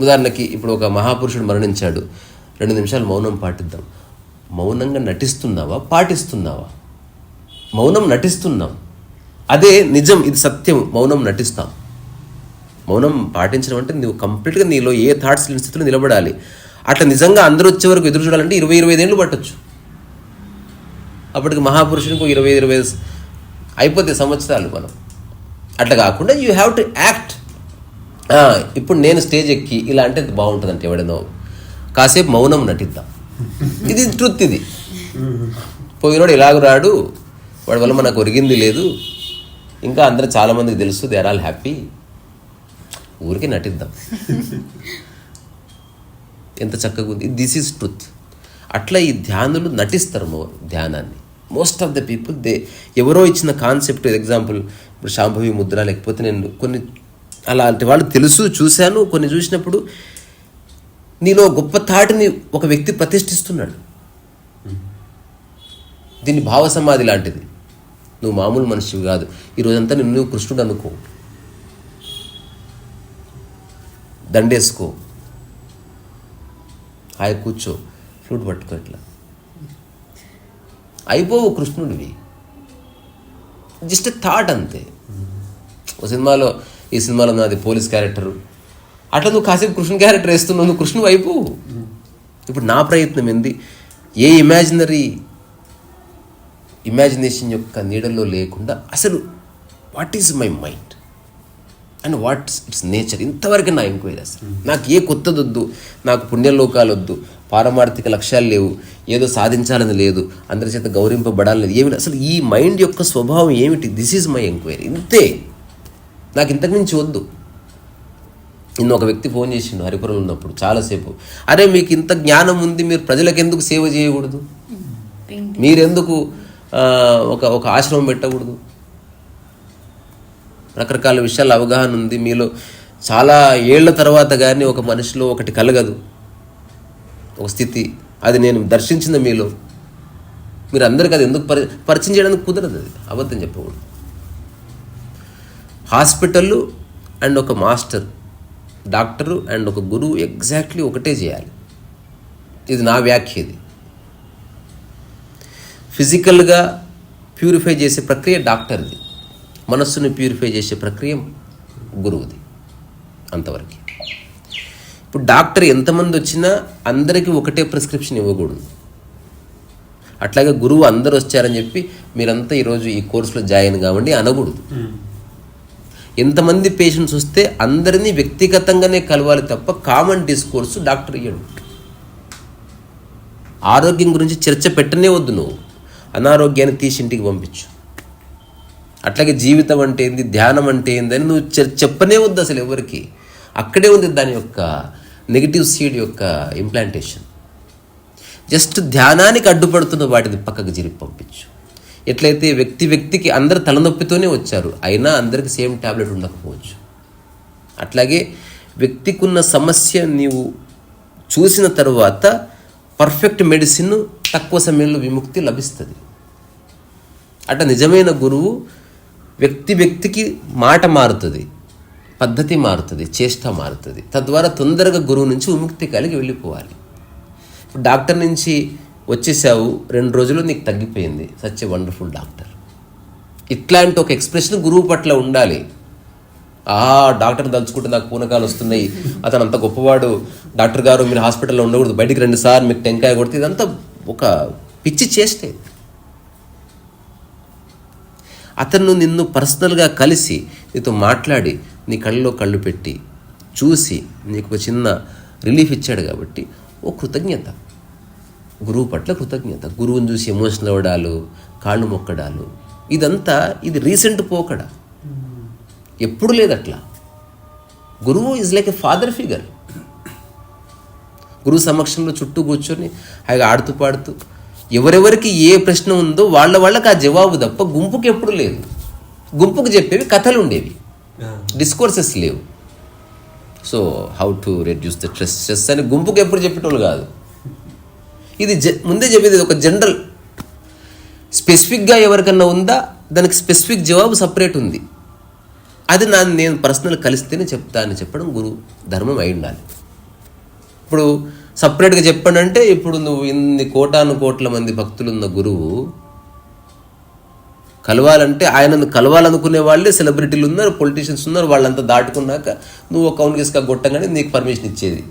Speaker 1: ఉదాహరణకి ఇప్పుడు ఒక మహాపురుషుడు మరణించాడు, 2 నిమిషాలు మౌనం పాటిద్దాం. మౌనంగా నటిస్తున్నావా, పాటిస్తున్నావా? మౌనం నటిస్తున్నాం, అదే నిజం, ఇది సత్యం. మౌనం నటిస్తాం. మౌనం పాటించడం అంటే నువ్వు కంప్లీట్గా నీలో ఏ థాట్స్ లేని స్థితిలో నిలబడాలి. అట్లా నిజంగా అందరూ వచ్చే వరకు ఎదురు చూడాలంటే 20-25 ఏళ్ళు పట్టొచ్చు. అప్పటికి మహాపురుషునికి 20-25 అయిపోతే సంవత్సరాలు. మనం అట్లా కాకుండా యూ హ్యావ్ టు యాక్ట్. ఇప్పుడు నేను స్టేజ్ ఎక్కి ఇలా అంటే బాగుంటుంది అంటే ఎవడనో కాసేపు మౌనం నటిద్దాం, ఇది ట్రుత్. ఇది పోయినోడు ఇలాగ రాడు, వాడి వల్ల మనకు ఒరిగింది లేదు, ఇంకా అందరూ చాలామందికి తెలుసు, దే ఆర్ ఆల్ హ్యాపీ, ఊరికే నటిద్దాం, ఎంత చక్కగా ఉంది, దిస్ ఈజ్ ట్రుత్. అట్లా ఈ ధ్యానులు నటిస్తారు ధ్యానాన్ని. మోస్ట్ ఆఫ్ ద పీపుల్ ఎవరో ఇచ్చిన కాన్సెప్ట్. ఎగ్జాంపుల్ ఇప్పుడు శాంభవి ముద్ర, లేకపోతే నేను కొన్ని అలాంటి వాళ్ళు తెలుసు, చూశాను. కొన్ని చూసినప్పుడు నీలో గొప్ప థాట్ని ఒక వ్యక్తి ప్రతిష్ఠిస్తున్నాడు. దీన్ని భావసమాధి లాంటిది. నువ్వు మామూలు మనిషివి కాదు, ఈరోజంతా నువ్వు కృష్ణుడు అనుకో, దండేసుకో, హాయి కూర్చో, ఫ్లూట్ పట్టుకో, ఇట్లా అయిపోవు కృష్ణుడివి. జస్ట్ థాట్ అంతే. ఒక సినిమాలో, ఈ సినిమాలో నాది పోలీస్ క్యారెక్టరు, అట్లా నువ్వు కాసేపు కృష్ణ క్యారెక్టర్ వేస్తున్నావు, నువ్వు కృష్ణుడు అయిపోవు. ఇప్పుడు నా ప్రయత్నం ఏంది, ఏ ఇమాజినేషన్ యొక్క నీడల్లో లేకుండా అసలు what is my mind and what it's nature, ఇంతవరకు నా ఎంక్వైరీ. అసలు నాకు ఏ కొత్తది వద్దు, నాకు పుణ్యలోకాలు వద్దు, పారమార్థిక లక్ష్యాలు లేవు, ఏదో సాధించాలని లేదు, అందరి చేత గౌరవింపబడాలని లేదు, ఏమి. అసలు ఈ మైండ్ యొక్క స్వభావం ఏమిటి, దిస్ ఈజ్ మై ఎంక్వైరీ, ఇంతే. నాకు ఇంతకుమించి వద్దు. నిన్న ఒక వ్యక్తి ఫోన్ చేసిండు హరిపురం ఉన్నప్పుడు చాలాసేపు, అరే మీకు ఇంత జ్ఞానం ఉంది, మీరు ప్రజలకు ఎందుకు సేవ చేయకూడదు, మీరెందుకు ఒక ఆశ్రమం పెట్టకూడదు, రకరకాల విషయాల అవగాహన ఉంది మీలో, చాలా ఏళ్ల తర్వాత కానీ ఒక మనిషిలో ఒకటి కలగదు, ఒక స్థితి, అది నేను దర్శించిన మీలో, మీరు అందరికీ అది ఎందుకు పరిచయం చేయడానికి కుదరదు, అది అబద్ధం చెప్పకూడదు. హాస్పిటల్ అండ్ ఒక మాస్టర్, డాక్టరు అండ్ ఒక గురువు ఎగ్జాక్ట్లీ ఒకటే చేయాలి. ఇది నా వ్యాఖ్య. ఇది ఫిజికల్గా ప్యూరిఫై చేసే ప్రక్రియ డాక్టర్ది, మనస్సుని ప్యూరిఫై చేసే ప్రక్రియ గురువుది, అంతవరకు. ఇప్పుడు డాక్టర్ ఎంతమంది వచ్చినా అందరికీ ఒకటే ప్రిస్క్రిప్షన్ ఇవ్వకూడదు. అట్లాగే గురువు అందరూ వచ్చారని చెప్పి మీరంతా ఈరోజు ఈ కోర్సులో జాయిన్ కావండి అనకూడదు. ఎంతమంది పేషెంట్స్ వస్తే అందరినీ వ్యక్తిగతంగానే కలవాలి తప్ప కామన్ డిస్కోర్సు డాక్టర్ ఇయ్యడు. ఆరోగ్యం గురించి చర్చ పెట్టనే వద్దు, నువ్వు అనారోగ్యాన్ని తీసి ఇంటికి పంపించు. అట్లాగే జీవితం అంటే ఏంది, ధ్యానం అంటే ఏంది అని నువ్వు చెప్పనే వద్దు అసలు ఎవరికి. అక్కడే ఉంది దాని యొక్క నెగిటివ్ సీడ్ యొక్క ఇంప్లాంటేషన్. జస్ట్ ధ్యానానికి అడ్డుపడుతున్న వాటిని పక్కకు జరిపి పంపించు. ఎట్లయితే వ్యక్తికి అందరు తలనొప్పితోనే వచ్చారు, అయినా అందరికి సేమ్ ట్యాబ్లెట్ ఉండకపోవచ్చు. అట్లాగే వ్యక్తికి ఉన్న సమస్య నీవు చూసిన తర్వాత పర్ఫెక్ట్ మెడిసిన్ తక్కువ సమయంలో విముక్తి లభిస్తుంది. అట్లా నిజమైన గురువు వ్యక్తికి మాట మారుతుంది, పద్ధతి మారుతుంది, చేష్ట మారుతుంది. తద్వారా తొందరగా గురువు నుంచి విముక్తి కలిగి వెళ్ళిపోవాలి. ఇప్పుడు డాక్టర్ నుంచి వచ్చేసావు, 2 రోజులు నీకు తగ్గిపోయింది, సచ్ ఎ వండర్ఫుల్ డాక్టర్. ఇట్లాంటి ఒక ఎక్స్ప్రెషన్ గురువు పట్ల ఉండాలి. డాక్టర్ని తలుచుకుంటే నాకు పూనకాలు వస్తున్నాయి, అతను అంత గొప్పవాడు, డాక్టర్ గారు మీరు హాస్పిటల్లో ఉండకూడదు, బయటికి 2 సార్లు మీకు టెంకాయ కొడితే, ఇదంతా ఒక పిచ్చి చేస్తే. అతను నిన్ను పర్సనల్గా కలిసి నీతో మాట్లాడి నీ కళ్ళలో కళ్ళు పెట్టి చూసి నీకు ఒక చిన్న రిలీఫ్ ఇచ్చాడు కాబట్టి ఓ కృతజ్ఞత, గురువు పట్ల కృతజ్ఞత. గురువుని చూసి ఎమోషనల్ అవ్వడాలు, కాళ్ళు మొక్కడాలు, ఇదంతా ఇది రీసెంట్ పోకడ, ఎప్పుడు లేదు అట్లా. గురువు is like a father figure. గురువు సమక్షంలో చుట్టూ కూర్చొని హాయిగా ఆడుతూ పాడుతూ ఎవరెవరికి ఏ ప్రశ్న ఉందో వాళ్ళకి ఆ జవాబు తప్ప గుంపుకి ఎప్పుడు లేదు. గుంపుకు చెప్పేవి కథలు ఉండేవి, డిస్కోర్సెస్ లేవు. So how to reduce the stress అని గుంపుకు ఎప్పుడు చెప్పేటోళ్ళు కాదు. ఇది ముందే చెప్పేది, ఒక జనరల్. స్పెసిఫిక్గా ఎవరికన్నా ఉందా, దానికి స్పెసిఫిక్ జవాబు సపరేట్ ఉంది. అది నేను పర్సనల్ కలిస్తేనే చెప్తా అని చెప్పడం గురువు ధర్మం అయి ఉండాలి. ఇప్పుడు సపరేట్గా చెప్పండి అంటే, ఇప్పుడు నువ్వు ఇన్ని కోట్ల మంది భక్తులున్న గురువు కలవాలంటే, ఆయనను కలవాలనుకునే వాళ్ళే సెలబ్రిటీలు ఉన్నారు, పొలిటీషియన్స్ ఉన్నారు, వాళ్ళంతా దాటుకున్నాక నువ్వు ఒక కౌన్ కిస్కా కొట్టగానే నీకు పర్మిషన్ ఇచ్చేది.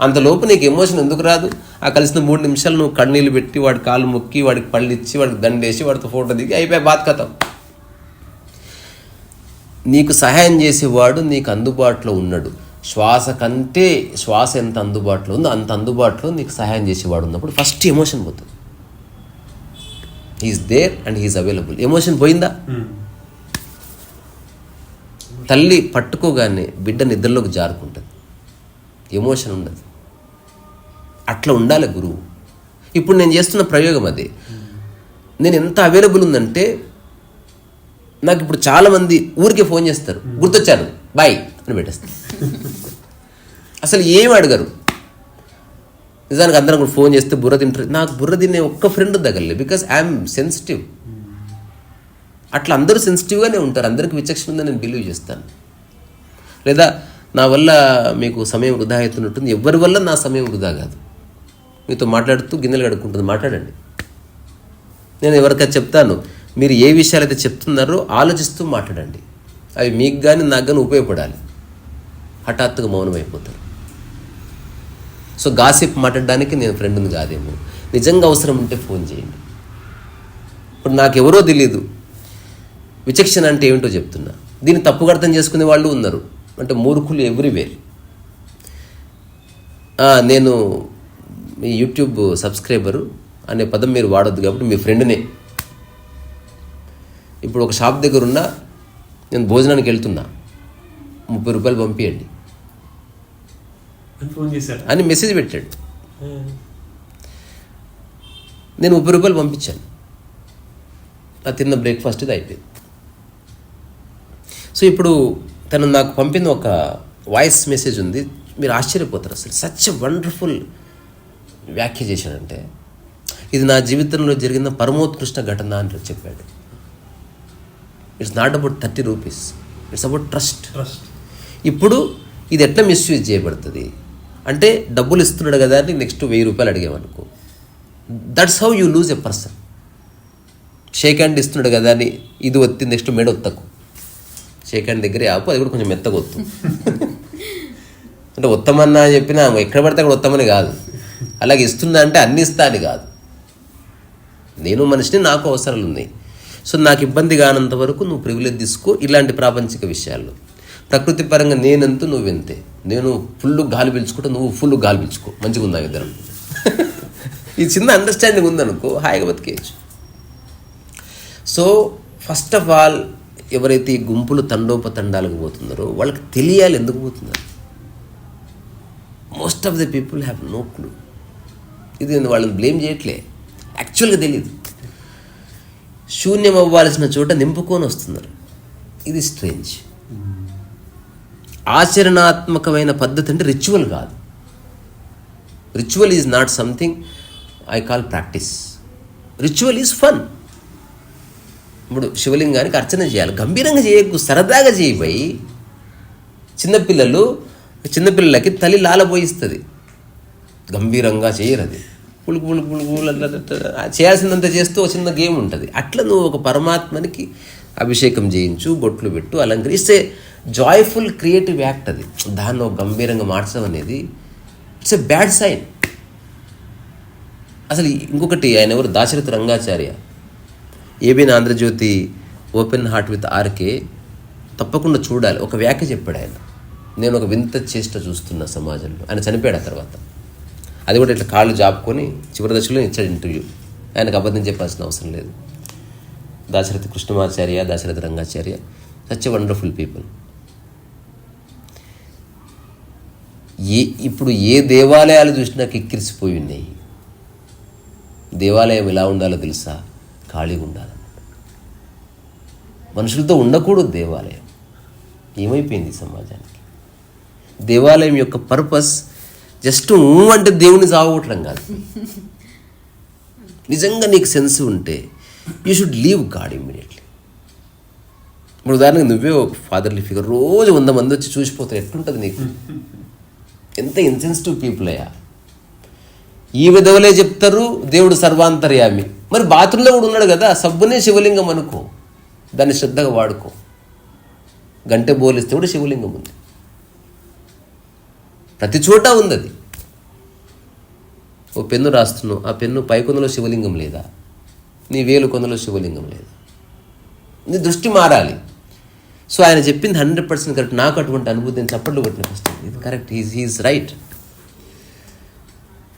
Speaker 1: అంతలోపు నీకు ఎమోషన్ ఎందుకు రాదు? ఆ కలిసిన 3 నిమిషాలు నువ్వు కన్నీళ్ళు పెట్టి వాడి కాలు మొక్కి వాడికి పళ్ళు ఇచ్చి వాడికి దండేసి వాడితో ఫోటో దిగి అయిపోయి బాత్ కథం. నీకు సహాయం చేసేవాడు నీకు అందుబాటులో ఉన్నాడు. శ్వాస ఎంత అందుబాటులో ఉందో అంత అందుబాటులో నీకు సహాయం చేసేవాడు ఉన్నప్పుడు ఫస్ట్ ఎమోషన్ పోతుంది. He's there and he's available. Emotion పోయిందా? తల్లి పట్టుకోగానే బిడ్డ నిద్రలోకి జారుకుంటుంది, ఎమోషన్ ఉండదు. అట్లా ఉండాలి గురువు. ఇప్పుడు నేను చేస్తున్న ప్రయోగం అదే. నేను ఎంత అవైలబుల్ ఉందంటే, నాకు ఇప్పుడు చాలామంది ఊరికే ఫోన్ చేస్తారు, గుర్తొచ్చాను బాయ్ అని పెట్టేస్తారు. అసలు ఏమి అడగరు. నిజానికి అందరం కూడా ఫోన్ చేస్తే బుర్ర తింటారు. నాకు బుర్ర తినే ఒక్క ఫ్రెండ్ తగలే, బికాస్ ఐఎమ్ సెన్సిటివ్. అట్లా అందరూ సెన్సిటివ్గానే ఉంటారు, అందరికీ విచక్షణ ఉందని నేను బిలీవ్ చేస్తాను. లేదా నా వల్ల మీకు సమయం వృధా అవుతున్నట్టుంది, ఎవరి వల్ల నా సమయం వృధా కాదు. మీతో మాట్లాడుతూ గిన్నెలు కడుక్కుంటుంది, మాట్లాడండి. నేను ఎవరికైనా చెప్తాను, మీరు ఏ విషయాలైతే చెప్తున్నారో ఆలోచిస్తూ మాట్లాడండి, అవి మీకు కానీ నాకు కానీ ఉపయోగపడాలి. హఠాత్తుగా మౌనం అయిపోతారు. సో గాసిప్ మాట్లాడడానికి నేను ఫ్రెండ్ని కాదేమో, నిజంగా అవసరం ఉంటే ఫోన్ చేయండి. ఇప్పుడు నాకెవరో తెలియదు, విచక్షణ అంటే ఏమిటో చెప్తున్నా. దీన్ని తప్పుగా అర్థం చేసుకునే వాళ్ళు ఉన్నారు, అంటే మూర్ఖులు ఎవ్రీవేర్. నేను మీ యూట్యూబ్ సబ్స్క్రైబరు అనే పదం మీరు వాడొద్దు కాబట్టి మీ ఫ్రెండ్నే. ఇప్పుడు ఒక షాప్ దగ్గర ఉన్నా, నేను భోజనానికి వెళ్తున్నా, 30 రూపాయలు పంపించండి
Speaker 2: అని ఫోన్ చేశారు
Speaker 1: అని మెసేజ్ పెట్టాడు. నేను 30 రూపాయలు పంపించాను. ఆ తిన్న బ్రేక్ఫాస్ట్ ఇది అయిపోయింది. సో ఇప్పుడు తను నాకు పంపిన ఒక వాయిస్ మెసేజ్ ఉంది, మీరు ఆశ్చర్యపోతారు. అసలు సచ్ వండర్ఫుల్ వ్యాఖ్య చేశాడంటే, ఇది నా జీవితంలో జరిగిన పరమోత్కృష్ట ఘటన అని చెప్పాడు. It's not about 30 rupees, it's about trust. ఇప్పుడు ఇది ఎట్లా మిస్యూజ్ చేయబడుతుంది అంటే, డబ్బులు ఇస్తున్నాడు కదా అని నెక్స్ట్ 1000 రూపాయలు అడిగేవనుకో, that's how you lose a person. Shake hand ఇస్తున్నాడు కదా అని ఇది ఒత్తి నెక్స్ట్ మెడ ఒత్తకు, షేక్ హ్యాండ్ దగ్గరే ఆపు, అది కూడా కొంచెం మెత్తగా ఒత్తు. అంటే ఒత్తమన్నా చెప్పినా ఎక్కడ పడితే అక్కడ ఒత్తమని కాదు, అలాగే ఇస్తుందా అంటే అన్ని ఇస్తా అని కాదు. నేను మనిషిని, నాకు అవసరాలు ఉన్నాయి. సో నాకు ఇబ్బంది కానంత వరకు నువ్వు ప్రివిలేజ్ తీసుకో. ఇలాంటి ప్రాపంచిక విషయాల్లో ప్రకృతి పరంగా నేనెంత నువ్వెంతే, నేను ఫుల్ గాలి పీల్చుకుంటే నువ్వు ఫుల్ గాలి పీల్చుకో, మంచిగా ఉందా ఇద్దరం. ఈ చిన్న అండర్స్టాండింగ్ ఉందనుకో, హాయిగా బతికేయచ్చు. సో ఫస్ట్ ఆఫ్ ఆల్ ఎవరైతే ఈ గుంపులు తండోపతండాలకు పోతున్నారో వాళ్ళకి తెలియాలి ఎందుకు పోతున్నారు. Most of the people have no clue. ఇది నేను వాళ్ళని బ్లేమ్ చేయట్లే, యాక్చువల్గా తెలియదు. శూన్యం అవ్వాల్సిన చోట నింపుకొని వస్తున్నారు. ఇది స్ట్రేంజ్. ఆచరణాత్మకమైన పద్ధతి అంటే రిచువల్ కాదు. Ritual is not something I call practice. Ritual is fun. ఇప్పుడు శివలింగానికి అర్చన చేయాలి, గంభీరంగా చేయకు, సరదాగా చేయబోయి. చిన్నపిల్లలకి తల్లి లాలబోయిస్తుంది, గంభీరంగా చేయరు. అది పులుకు పులుకు పులుకు చేయాల్సిందంత చేస్తూ ఒక చిన్న గేమ్ ఉంటుంది. అట్లా నువ్వు ఒక పరమాత్మనికి అభిషేకం చేయించు, బొట్లు పెట్టు, అలంకరిస్తే జాయ్ఫుల్ క్రియేటివ్ యాక్ట్ అది. దాన్ని ఒక గంభీరంగా మార్చడం అనేది ఇట్స్ ఎ బ్యాడ్ సైన్. అసలు ఇంకొకటి, ఆయన ఎవరు, Dasharathi Rangacharya, ABN Andhrajyothi open heart with RK తప్పకుండా చూడాలి. ఒక వ్యాఖ్య చెప్పాడు ఆయన, నేను ఒక వింత చేష్ట చూస్తున్న సమాజంలో. ఆయన చనిపోయాడు ఆ తర్వాత. అది కూడా ఇట్లా కాళ్ళు జాపుకొని చివరి దశలో ఇచ్చాడు ఇంటర్వ్యూ. ఆయనకు అబద్ధం చెప్పాల్సిన అవసరం లేదు. Dasharathi Krishnamacharya, Dasharathi Rangacharya, such a wonderful people. ఇప్పుడు ఏ దేవాలయాలు చూసినా కిక్కిరిసిపోయి ఉన్నాయి. దేవాలయం ఎలా ఉండాలో తెలుసా? ఖాళీగా ఉండాలన్నమాట. మనుషులతో ఉండకూడదు దేవాలయం. ఏమైపోయింది సమాజానికి? దేవాలయం యొక్క పర్పస్ జస్ట్ అంటే దేవుని సాగొట్టడం కాదు. నిజంగా నీకు సెన్స్ ఉంటే you should leave God immediately. ఇప్పుడు ఉదాహరణకు నువ్వే ఒక ఫాదర్లీ ఫిగర్, రోజు 100 మంది వచ్చి చూసిపోతారు, ఎట్లుంటుంది నీకు? ఎంత ఇన్సెన్సిటివ్ పీపుల్ అయ్యా. ఈ విధవలే చెప్తారు దేవుడు సర్వాంతర్యామి. మరి బాత్రూంలో కూడా ఉన్నాడు కదా, సబ్బునే శివలింగం అనుకో, దాన్ని శ్రద్ధగా వాడుకో. గంటె బోలిస్తే కూడా శివలింగం ఉంది, ప్రతి చోట ఉంది అది. ఓ పెన్ను రాస్తున్నావు, ఆ పెన్ను పై కొందలో శివలింగం లేదా? నీ వేలు కొందలో శివలింగం లేదా? నీ దృష్టి మారాలి. సో ఆయన చెప్పింది 100% కరెక్ట్. నాకు అటువంటి అనుభూతి, నేను చప్పట్లు కొట్టిన ఫస్ట్, ఇది కరెక్ట్, హీఈస్ రైట్.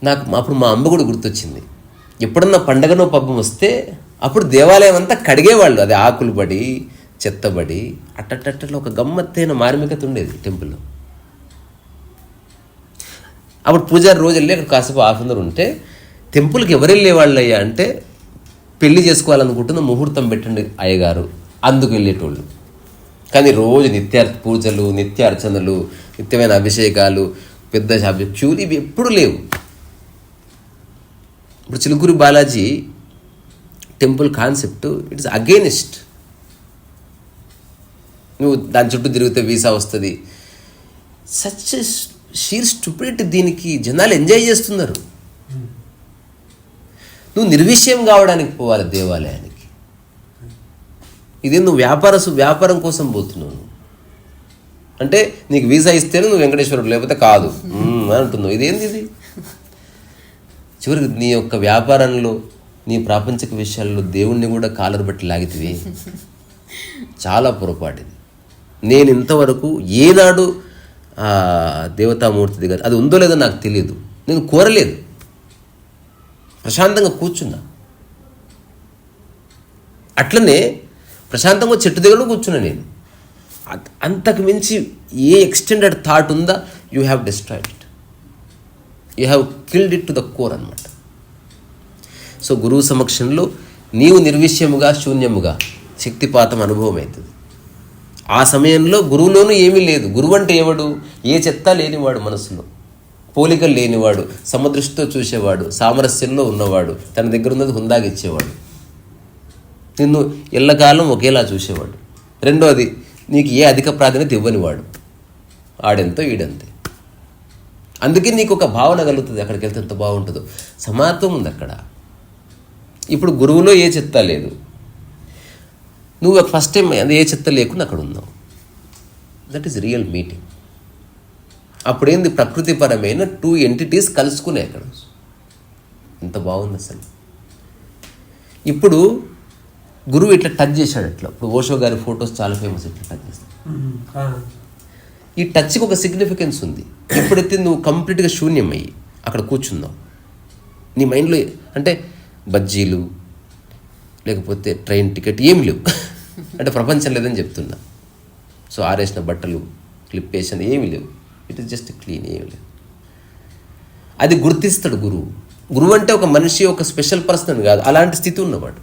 Speaker 1: నాకు అప్పుడు మా అమ్మ కూడా గుర్తొచ్చింది. ఎప్పుడన్నా పండగనో పబ్బం వస్తే అప్పుడు దేవాలయం అంతా కడిగేవాళ్ళు. అది ఆకులు పడి చెత్తబడి అట్టట్లో ఒక గమ్మత్తైన మార్మికత ఉండేది టెంపుల్లో. అప్పుడు పూజారి రోజు వెళ్ళి అక్కడ కాసేపు హాఫ్ ఉంటే, టెంపుల్కి ఎవరు వెళ్ళేవాళ్ళు అయ్యా అంటే, పెళ్లి చేసుకోవాలనుకుంటున్న ముహూర్తం పెట్టండి అయ్యగారు, అందుకు వెళ్ళేటోళ్ళు. కానీ రోజు నిత్య పూజలు, నిత్య అర్చనలు, నిత్యమైన అభిషేకాలు, పెద్ద క్యూలు ఇవి ఎప్పుడు లేవు. ఇప్పుడు Chilukuri Balaji temple concept it's against. నువ్వు దాని చుట్టూ తిరిగితే వీసా వస్తుంది. Such sheer stupidity. దీనికి జనాలు ఎంజాయ్ చేస్తున్నారు. నువ్వు నిర్విషయం కావడానికి పోవాలి దేవాలయానికి. ఇదే నువ్వు వ్యాపారం కోసం పోతున్నావు. అంటే నీకు వీసా ఇస్తేనే నువ్వు వెంకటేశ్వరుడు, లేకపోతే కాదు అని అంటున్నావు. ఇదేంది ఇది? చివరికి నీ యొక్క వ్యాపారంలో, నీ ప్రాపంచిక విషయాల్లో దేవుణ్ణి కూడా కాలర్ బట్టి లాగితివి. చాలా పొరపాటు ఇది. నేను ఇంతవరకు ఏనాడు దేవతామూర్తి దగ్గర అది ఉందో లేదో నాకు తెలియదు, నేను కోరలేదు. ప్రశాంతంగా కూర్చున్నా. అట్లనే ప్రశాంతంగా చెట్టు దగ్గర కూర్చున్నా. నేను అంతకు మించి ఏ ఎక్స్టెండెడ్ థాట్ ఉందా, you have destroyed it, you have killed it to the core అనమాట. సో గురువు సమక్షంలో నీవు నిర్విషయముగా శూన్యముగా శక్తిపాతం అనుభవం అవుతుంది. ఆ సమయంలో గురువులోనూ ఏమీ లేదు. గురువు అంటే ఎవడు? ఏ చెత్త లేనివాడు, మనసులో పోలికలు లేనివాడు, సమదృష్టితో చూసేవాడు, సామరస్యంలో ఉన్నవాడు, తన దగ్గర ఉన్నది హుందాగా ఇచ్చేవాడు, నిన్ను ఎల్లకాలం ఒకేలా చూసేవాడు. రెండోది, నీకు ఏ అధిక ప్రాధాన్యత ఇవ్వనివాడు, ఆడెంతో ఈడంతే. అందుకే నీకు ఒక భావన కలుగుతుంది, అక్కడికి వెళ్తే ఎంత బాగుంటుందో. సమానత్వం ఉంది అక్కడ. ఇప్పుడు గురువులో ఏ చెత్త లేదు, నువ్వు ఫస్ట్ టైం అది ఏ చెత్త లేకుండా అక్కడ ఉన్నావు. That is real meeting. అప్పుడేంది, ప్రకృతిపరమైన టూ ఎంటిటీస్ కలుసుకునే అక్కడ. ఎంత బాగుంది అసలు. ఇప్పుడు గురువు ఇట్లా టచ్ చేశాడు. అట్లా ఇప్పుడు ఓషో గారి ఫొటోస్ చాలా ఫేమస్, ఇట్లా టచ్ చేస్తాడు. ఈ టచ్కి ఒక సిగ్నిఫికెన్స్ ఉంది. ఎప్పుడైతే నువ్వు కంప్లీట్గా శూన్యమయ్యి అక్కడ కూర్చున్నావు, నీ మైండ్లో అంటే బజ్జీలు లేకపోతే ట్రైన్ టికెట్ ఏం లేవు, అంటే ప్రపంచం లేదని చెప్తున్నా. సో ఆరేసిన బట్టలు, క్లిప్ వేసిన ఏమీ లేవు, ఇట్ ఈస్ జస్ట్ క్లీన్, ఏమి లేవు. అది గుర్తిస్తాడు గురువు. గురువు అంటే ఒక మనిషి, ఒక స్పెషల్ పర్సన్ కాదు, అలాంటి స్థితి ఉన్నవాడు.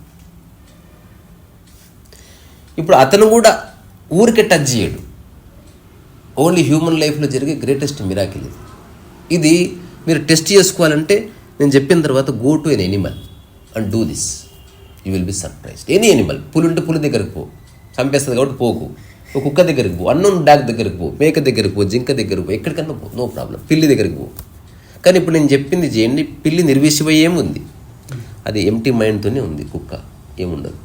Speaker 1: ఇప్పుడు అతను కూడా ఊరికే టచ్ చేయడు. ఓన్లీ హ్యూమన్ లైఫ్లో జరిగే గ్రేటెస్ట్ మిరాకిల్ ఇది. ఇది మీరు టెస్ట్ చేసుకోవాలంటే నేను చెప్పిన తర్వాత go to an animal and do this, you will be surprised. Any animal, పులి ఉంటే పులి దగ్గరికి పో, చంపేస్తుంది కాబట్టి పోకు. ఒక కుక్క దగ్గరికి పో, అన్నోన్ డాగ్ దగ్గరికి పో, మేక దగ్గరికి పో, జింక దగ్గరికి పో, ఎక్కడికన్నా పో, నో ప్రాబ్లం. పిల్లి దగ్గరికి పో. కానీ ఇప్పుడు నేను చెప్పింది చేయండి. పిల్లి నిర్విషయమై ఏముంది, అది ఎంటీ మైండ్తోనే ఉంది. కుక్క ఏముండదు.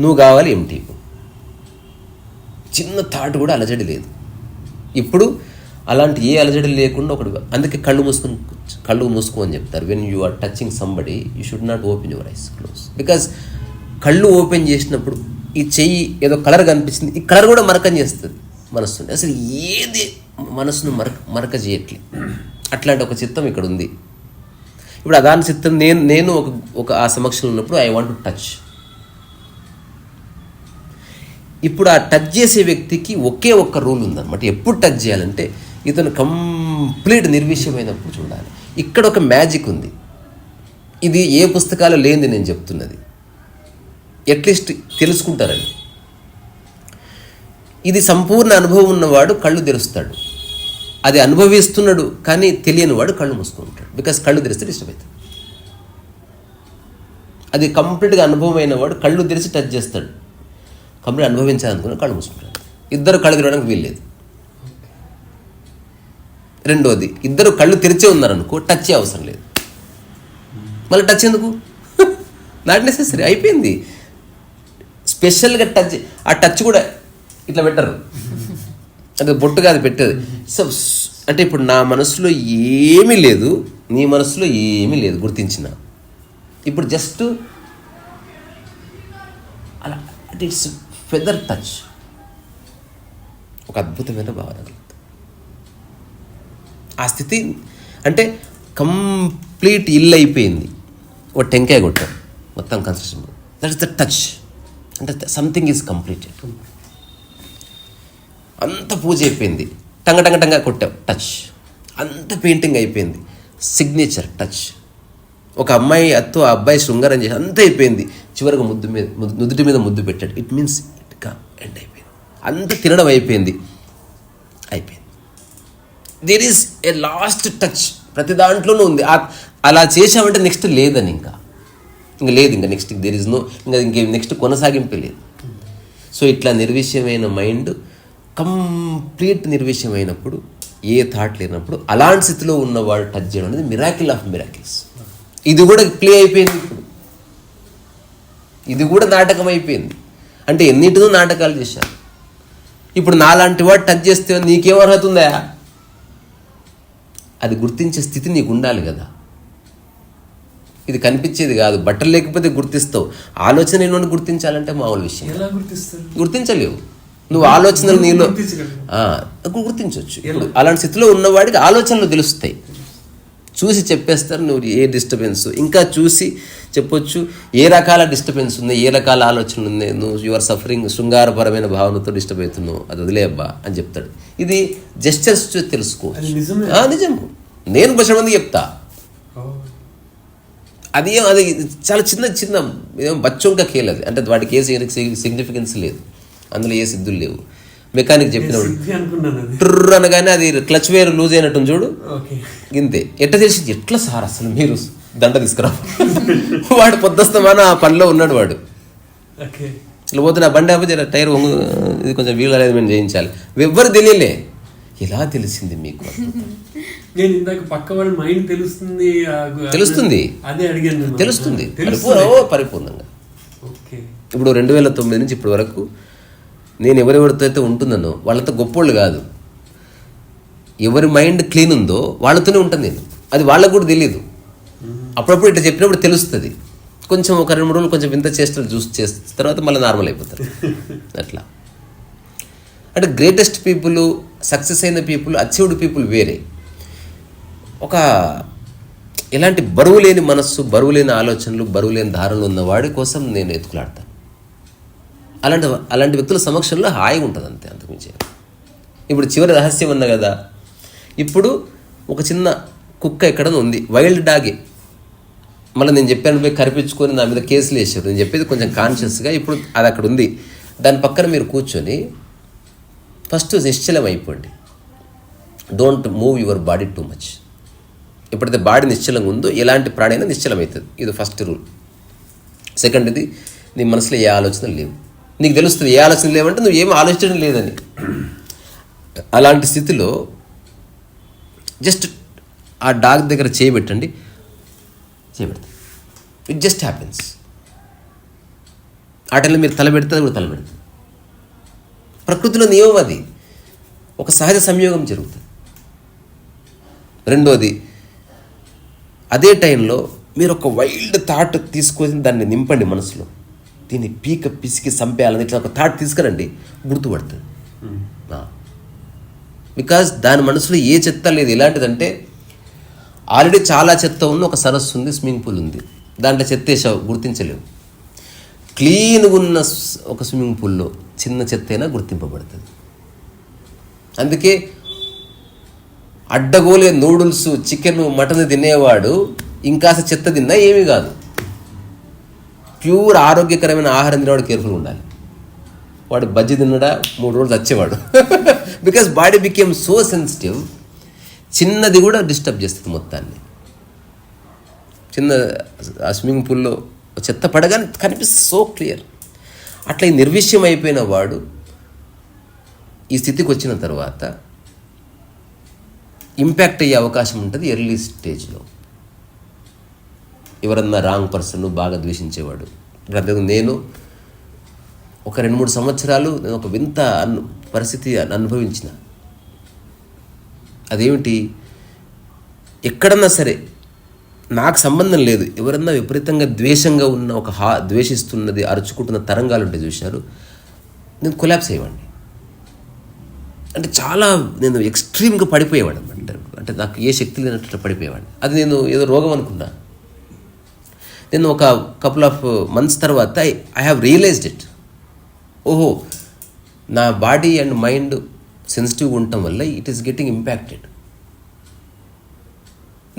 Speaker 1: నువ్వు కావాలి ఎంటీ, చిన్న థాట్ కూడా అలజడి లేదు. ఇప్పుడు అలాంటి ఏ అలజడి లేకుండా ఒకటి. అందుకే కళ్ళు మూసుకో అని చెప్తారు. When you are touching somebody you should not open your eyes, close. Because కళ్ళు ఓపెన్ చేసినప్పుడు ఈ చెయ్యి ఏదో కలర్ కనిపిస్తుంది, ఈ కలర్ కూడా మరకం చేస్తుంది మనస్సుని. అసలు ఏది మనసును మరక చేయట్లేదు. అట్లాంటి ఒక చిత్తం ఇక్కడ ఉంది. ఇప్పుడు అదాని చిత్తం నేను ఒక ఆ సమక్షంలో ఉన్నప్పుడు ఐ వాంట్ టు టచ్. ఇప్పుడు ఆ టచ్ చేసే వ్యక్తికి ఒకే ఒక్క రూల్ ఉందన్నమాట. ఎప్పుడు టచ్ చేయాలంటే ఇతను కంప్లీట్ నిర్విషయమైనప్పుడు చూడాలి. ఇక్కడ ఒక మ్యాజిక్ ఉంది. ఇది ఏ పుస్తకాలు లేనిది నేను చెప్తున్నది, అట్లీస్ట్ తెలుసుకుంటారని. ఇది సంపూర్ణ అనుభవం ఉన్నవాడు కళ్ళు తెరుస్తాడు. అది అనుభవిస్తున్నాడు కానీ తెలియని వాడు కళ్ళు మూసుకుంటాడు. బికాస్ కళ్ళు తెరిస్తే డిస్టర్బ్ అవుతుంది. అది కంప్లీట్గా అనుభవం అయిన వాడు కళ్ళు తెరిచి టచ్ చేస్తాడు. కంప్లీట్ అనుభవించాలనుకున్న కళ్ళు మూసుకుంటాడు. ఇద్దరు కళ్ళు తెరవడానికి వీల్లేదు. రెండోది, ఇద్దరు కళ్ళు తెరిచే ఉన్నారనుకో, టచ్ అవసరం లేదు. మళ్ళీ టచ్ ఎందుకు, నాట్ నెసెసరీ, అయిపోయింది. స్పెషల్గా టచ్, ఆ టచ్ కూడా ఇట్లా పెట్టరు, అది బొట్టు కాదు పెట్టేది. సో అంటే ఇప్పుడు నా మనసులో ఏమీ లేదు, నీ మనసులో ఏమీ లేదు గుర్తించిన. ఇప్పుడు జస్ట్ అలా అంటే ఇట్స్ ఫెదర్ టచ్, ఒక అద్భుతమైన భావన కలుగుతుంది. ఆ స్థితి అంటే కంప్లీట్ ఇల్లు అయిపోయింది, ఒక టెంకాయ కొట్టాం మొత్తం construction. That is the touch. అంటే సంథింగ్ ఈజ్ కంప్లీటెడ్. అంత పూజ అయిపోయింది, టంగ కొట్టాం, టచ్. అంత పెయింటింగ్ అయిపోయింది, సిగ్నేచర్, టచ్. ఒక అమ్మాయి అత్తో ఆ అబ్బాయి శృంగారం చేసి అంత అయిపోయింది, చివరికి నుదుటి మీద ముద్దు పెట్టాడు. ఇట్ మీన్స్ ఇట్గా ఎండ్ అయిపోయింది. అంత తినడం అయిపోయింది. There is a last touch, ప్రతి దాంట్లోనూ ఉంది. అలా చేసామంటే నెక్స్ట్ లేదని, ఇంకా లేదు, ఇంకా నెక్స్ట్ దేర్ ఇస్ నో, ఇంకే నెక్స్ట్ కొనసాగింపే లేదు. సో ఇట్లా నిర్విషయమైన మైండ్ కంప్లీట్ నిర్విషయమైనప్పుడు, ఏ థాట్ లేనప్పుడు, అలాంటి స్థితిలో ఉన్నవాడు టచ్ చేయడం అనేది మిరాకిల్ ఆఫ్ మిరాకిల్స్. ఇది కూడా ప్లే అయిపోయింది. ఇప్పుడు ఇది కూడా నాటకం అయిపోయింది. అంటే ఎన్నిటినో నాటకాలు చేశారు. ఇప్పుడు నాలాంటి వాడు టచ్ చేస్తే నీకేం అర్హత ఉందా? అది గుర్తించే స్థితి నీకు ఉండాలి కదా. ఇది కనిపించేది కాదు. బట్టలు లేకపోతే గుర్తిస్తావు. ఆలోచన నేను గుర్తించాలంటే మామూలు విషయం. గుర్తించలేవు. నువ్వు ఆలోచనలు నీలో గుర్తించవచ్చు. అలాంటి స్థితిలో ఉన్నవాడికి ఆలోచనలు తెలుస్తాయి. చూసి చెప్పేస్తారు నువ్వు ఏ డిస్టర్బెన్స్, ఇంకా చూసి చెప్పొచ్చు ఏ రకాల డిస్టర్బెన్స్ ఉంది, ఏ రకాల ఆలోచనలు ఉన్నాయి, నువ్వు యువర్ సఫరింగ్ శృంగారపరమైన భావనతో డిస్టర్బ్ అవుతున్నావు, అది వదిలే అబ్బా అని చెప్తాడు. ఇది జస్టర్స్ తెలుసుకో. నిజం, నేను బహుశా మంది చెప్తా. అది చాలా చిన్న ఏం బచ్చొంక ఖేల్ అది, అంటే వాడికి ఏ సిగ్నిఫికెన్స్ లేదు, అందులో ఏ సిద్ధులు లేవు. మెకానిక్ చెప్పినప్పుడు ట్రర్ అనగానే అది క్లచ్ వేర్ లూజ్ అయినట్టు చూడు, ఇంతే. ఎట్లా తెలిసింది, ఎట్లా సార్ అసలు మీరు దండ తీసుకురా వాడు పొద్దుస్తమాన ఆ పనిలో ఉన్నాడు వాడు. ఇట్లా పోతే నా బండి ఆపి టైర్ ఇది కొంచెం వీల్ అరేంజ్మెంట్ చేయించాలి, ఎవ్వరు తెలియలే. ఎలా తెలిసింది మీకు?
Speaker 2: నేను ఇందాక పక్క వాళ్ళ మైండ్ తెలుస్తుంది
Speaker 1: అదే అడిగాను. తెలుస్తుంది పరిపూర్ణంగా. ఇప్పుడు 2009 నుంచి ఇప్పటి వరకు నేను ఎవరెవరితో అయితే ఉంటున్నానో వాళ్ళతో గొప్పోళ్ళు కాదు, ఎవరి మైండ్ క్లీన్ ఉందో వాళ్ళతోనే ఉంటాను నేను. అది వాళ్ళకు కూడా తెలియదు. అప్పుడప్పుడు ఇట్లా చెప్పినప్పుడు తెలుస్తుంది. కొంచెం ఒక 2-3 రోజులు కొంచెం వింత చేష్టలు చేస్తే తర్వాత మళ్ళీ నార్మల్ అయిపోతారు. అట్లా అంటే గ్రేటెస్ట్ పీపుల్, సక్సెస్ అయిన పీపుల్, అచీవ్డ్ పీపుల్ వేరే. ఒక ఎలాంటి బరువు లేని మనస్సు, బరువు లేని ఆలోచనలు, బరువు లేని ధారణలు ఉన్న వాడి కోసం నేను ఎత్తుకులాడతాను. అలాంటి వ్యక్తుల సమక్షంలో హాయిగా ఉంటుంది, అంతే, అంతకుమించి. ఇప్పుడు చివరి రహస్యం ఉన్నా కదా, ఇప్పుడు ఒక చిన్న కుక్క ఎక్కడ ఉంది, వైల్డ్ డాగే. మళ్ళీ నేను చెప్పాను పోయి కరిపించుకొని నా మీద కేసులు వేసారు. నేను చెప్పేది కొంచెం కాన్షియస్గా. ఇప్పుడు అది అక్కడ ఉంది, దాని పక్కన మీరు కూర్చొని ఫస్ట్ నిశ్చలం అయిపోండి. Don't move your body too much. ఎప్పుడైతే బాడీ నిశ్చలంగా ఉందో ఎలాంటి ప్రాణి అయినా నిశ్చలం అవుతుంది. ఇది ఫస్ట్ రూల్. సెకండ్, ఇది నీ మనసులో ఏ ఆలోచనలు లేవు. నీకు తెలుస్తుంది ఏ ఆలోచన లేవంటే నువ్వు ఏం ఆలోచించడం లేదని. అలాంటి స్థితిలో జస్ట్ ఆ డాగ్ దగ్గర చేయబెట్టండి, చేయబెడతాయి. It just happens. ఆ టైంలో మీరు తలబెడితే అది కూడా తలబెడుతుంది. ప్రకృతిలో నియమం అది, ఒక సహజ సంయోగం జరుగుతుంది. రెండోది, అదే టైంలో మీరు ఒక వైల్డ్ థాట్ తీసుకొని దాన్ని నింపండి మనసులో. దీన్ని పీక పిసికి చంపేయాలని ఇట్లా ఒక థాట్ తీసుకురండి, గుర్తుపడుతుంది. బికాజ్ దాని మనసులో ఏ చెత్త లేదు. ఎలాంటిదంటే ఆల్రెడీ చాలా చెత్త ఉంది, ఒక సరస్సు ఉంది, స్విమ్మింగ్ పూల్ ఉంది, దాంట్లో చెత్త వేసావు, గుర్తించలేవు. క్లీన్గా ఉన్న ఒక స్విమ్మింగ్ పూల్లో చిన్న చెత్త అయినా గుర్తింపబడుతుంది. అందుకే అడ్డగోలే నూడిల్స్, చికెన్, మటన్ తినేవాడు ఇంకాస్త చెత్త తిన్నా ఏమీ కాదు. ప్యూర్ ఆరోగ్యకరమైన ఆహారం తినేవాడు కేర్ఫుల్గా ఉండాలి. వాడు బజ్జి తిన్నడా 3 రోజులు వచ్చేవాడు. Because body became so sensitive. చిన్నది కూడా డిస్టర్బ్ చేస్తుంది మొత్తాన్ని. చిన్న ఆ స్విమ్మింగ్ పూల్లో చెత్త పడగానే కనిపిస్తుంది సో క్లియర్. అట్లా ఈ నిర్విషయం అయిపోయిన వాడు ఈ స్థితికి వచ్చిన తర్వాత ఇంపాక్ట్ అయ్యే అవకాశం ఉంటుంది ఎర్లీ స్టేజ్లో. ఎవరన్నా రాంగ్ పర్సన్ బాగా ద్వేషించేవాడు. నేను ఒక 2-3 సంవత్సరాలు నేను ఒక వింత పరిస్థితి అనుభవించిన. అదేమిటి, ఎక్కడన్నా సరే నాకు సంబంధం లేదు, ఎవరన్నా విపరీతంగా ద్వేషంగా ఉన్న ఒక ద్వేషిస్తున్నది అరుచుకుంటున్న తరంగాలు ఉంటే చూశారు, నేను కొలాప్స్ అయ్యేవాడిని. అంటే చాలా నేను ఎక్స్ట్రీమ్గా పడిపోయేవాడు అనమాట. అంటే నాకు ఏ శక్తి లేనట్లు పడిపోయేవాడిని. అది నేను ఏదో రోగం అనుకున్నా. నేను ఒక కపుల్ ఆఫ్ మంత్స్ తర్వాత ఐ హ్యావ్ రియలైజ్డ్ ఇట్. ఓహో, నా బాడీ అండ్ మైండ్ సెన్సిటివ్గా ఉండటం వల్ల ఇట్ ఈస్ గెటింగ్ ఇంపాక్టెడ్.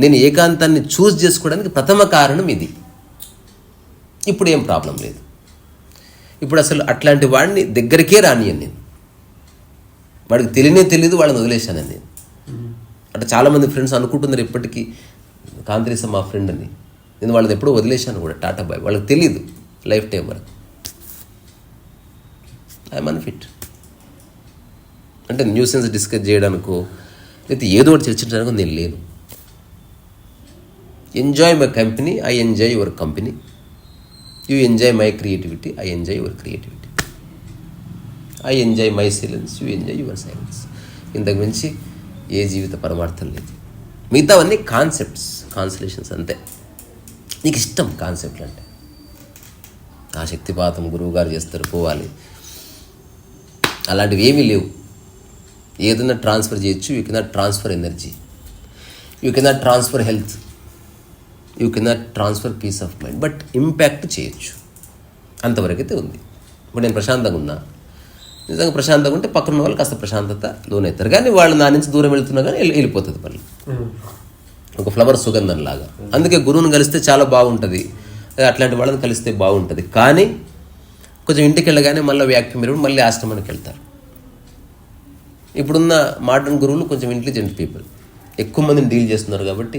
Speaker 1: నేను ఏకాంతాన్ని చూస్ చేసుకోవడానికి ప్రథమ కారణం ఇది. ఇప్పుడు ఏం ప్రాబ్లం లేదు. ఇప్పుడు అసలు అట్లాంటి వాడిని దగ్గరికే రానియను నేను. వాడికి తెలియదు, వాళ్ళని వదిలేశాను నేను. అంటే చాలామంది ఫ్రెండ్స్ అనుకుంటున్నారు ఇప్పటికీ కాంతిరేస మా ఫ్రెండ్ అని. నేను వాళ్ళని ఎప్పుడూ వదిలేశాను కూడా, టాటా బాయ్. వాళ్ళకి తెలియదు లైఫ్ టైం వరకు. I'm unfit. అంటే న్యూసెన్స్ డిస్కస్ చేయడానికో లేకపోతే ఏదో ఒకటి చర్చించడానికో నేను లేను. Enjoy my company, I enjoy your company. You enjoy my creativity, I enjoy your creativity. I enjoy my silence, you enjoy your silence. ఇంతకు మించి ఏ జీవిత పరమార్థం లేదు. మిగతావన్నీ కాన్సెప్ట్స్, కాన్సలేషన్స్ అంతే. నీకు ఇష్టం కాన్సెప్ట్లు అంటే. ఆ శక్తిపాతం గురువుగారు చేస్తారు, పోవాలి, అలాంటివి ఏమీ లేవు. ఏదైనా ట్రాన్స్ఫర్ చేయొచ్చు. You cannot transfer energy. You cannot transfer health, you cannot transfer peace of mind, but impact చేయొచ్చు. అంతవరకైతే ఉంది. ఇప్పుడు నేను ప్రశాంతంగా ఉన్నా, నిజంగా ప్రశాంతంగా ఉంటే పక్కన వాళ్ళు కాస్త ప్రశాంతత లోనవుతారు, కానీ వాళ్ళు నా నుంచి దూరం వెళ్తున్నా కానీ వెళ్ళిపోతుంది మళ్ళీ, ఒక ఫ్లవర్ సుగంధం లాగా. అందుకే గురువుని కలిస్తే చాలా బాగుంటుంది, అట్లాంటి వాళ్ళని కలిస్తే బాగుంటుంది. కానీ కొంచెం ఇంటికి వెళ్ళగానే మళ్ళీ వ్యాఖ్య మీరు మళ్ళీ ఆశ్రమానికి వెళ్తారు. ఇప్పుడున్న మోడర్న్ గురువులు కొంచెం ఇంటెలిజెంట్ పీపుల్, ఎక్కువ మందిని డీల్ చేస్తున్నారు కాబట్టి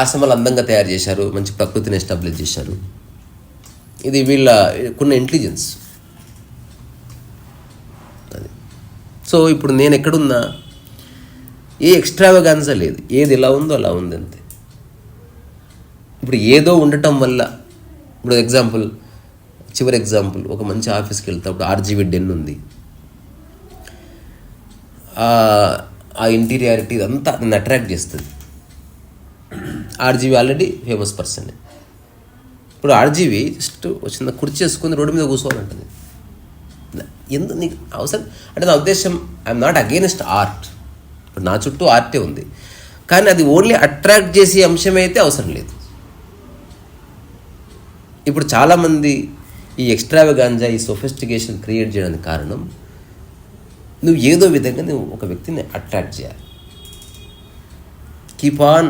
Speaker 1: ఆశ్రమాలు అందంగా తయారు చేశారు, మంచి ప్రకృతిని ఎస్టాబ్లిష్ చేశారు. ఇది వీళ్ళకున్న ఇంటెలిజెన్స్ అది. సో ఇప్పుడు నేను ఎక్కడున్నా ఏ ఎక్స్ట్రావగాన్సా లేదు, ఏది ఎలా ఉందో అలా ఉంది అంతే. ఇప్పుడు ఏదో ఉండటం వల్ల, ఇప్పుడు చివరి ఎగ్జాంపుల్, ఒక మంచి ఆఫీస్కి వెళ్తా, ఇప్పుడు ఆర్జీవి డెన్ ఉంది, ఆ ఇంటీరియారిటీ ఇదంతా నన్ను అట్రాక్ట్ చేస్తుంది. RGV already famous person. ఇప్పుడు ఆర్జీవి జస్ట్ వచ్చిన కుర్చీ చేసుకుని రోడ్డు మీద కూర్చోవాలంటుంది. ఎందుకు నీకు అవసరం అంటే, నా ఉద్దేశం ఐఎమ్ నాట్ అగెయిన్స్ట్ ఆర్ట్. ఇప్పుడు నా చుట్టూ ఆర్టే ఉంది, కానీ అది ఓన్లీ అట్రాక్ట్ చేసే అంశం అయితే అవసరం లేదు. ఇప్పుడు చాలామంది ఈ ఎక్స్ట్రావగాన్జా, ఈ సొఫిస్టికేషన్ క్రియేట్ చేయడానికి కారణం, నువ్వు ఏదో విధంగా నువ్వు ఒక వ్యక్తిని అట్రాక్ట్ చేయాలి, కీప్ ఆన్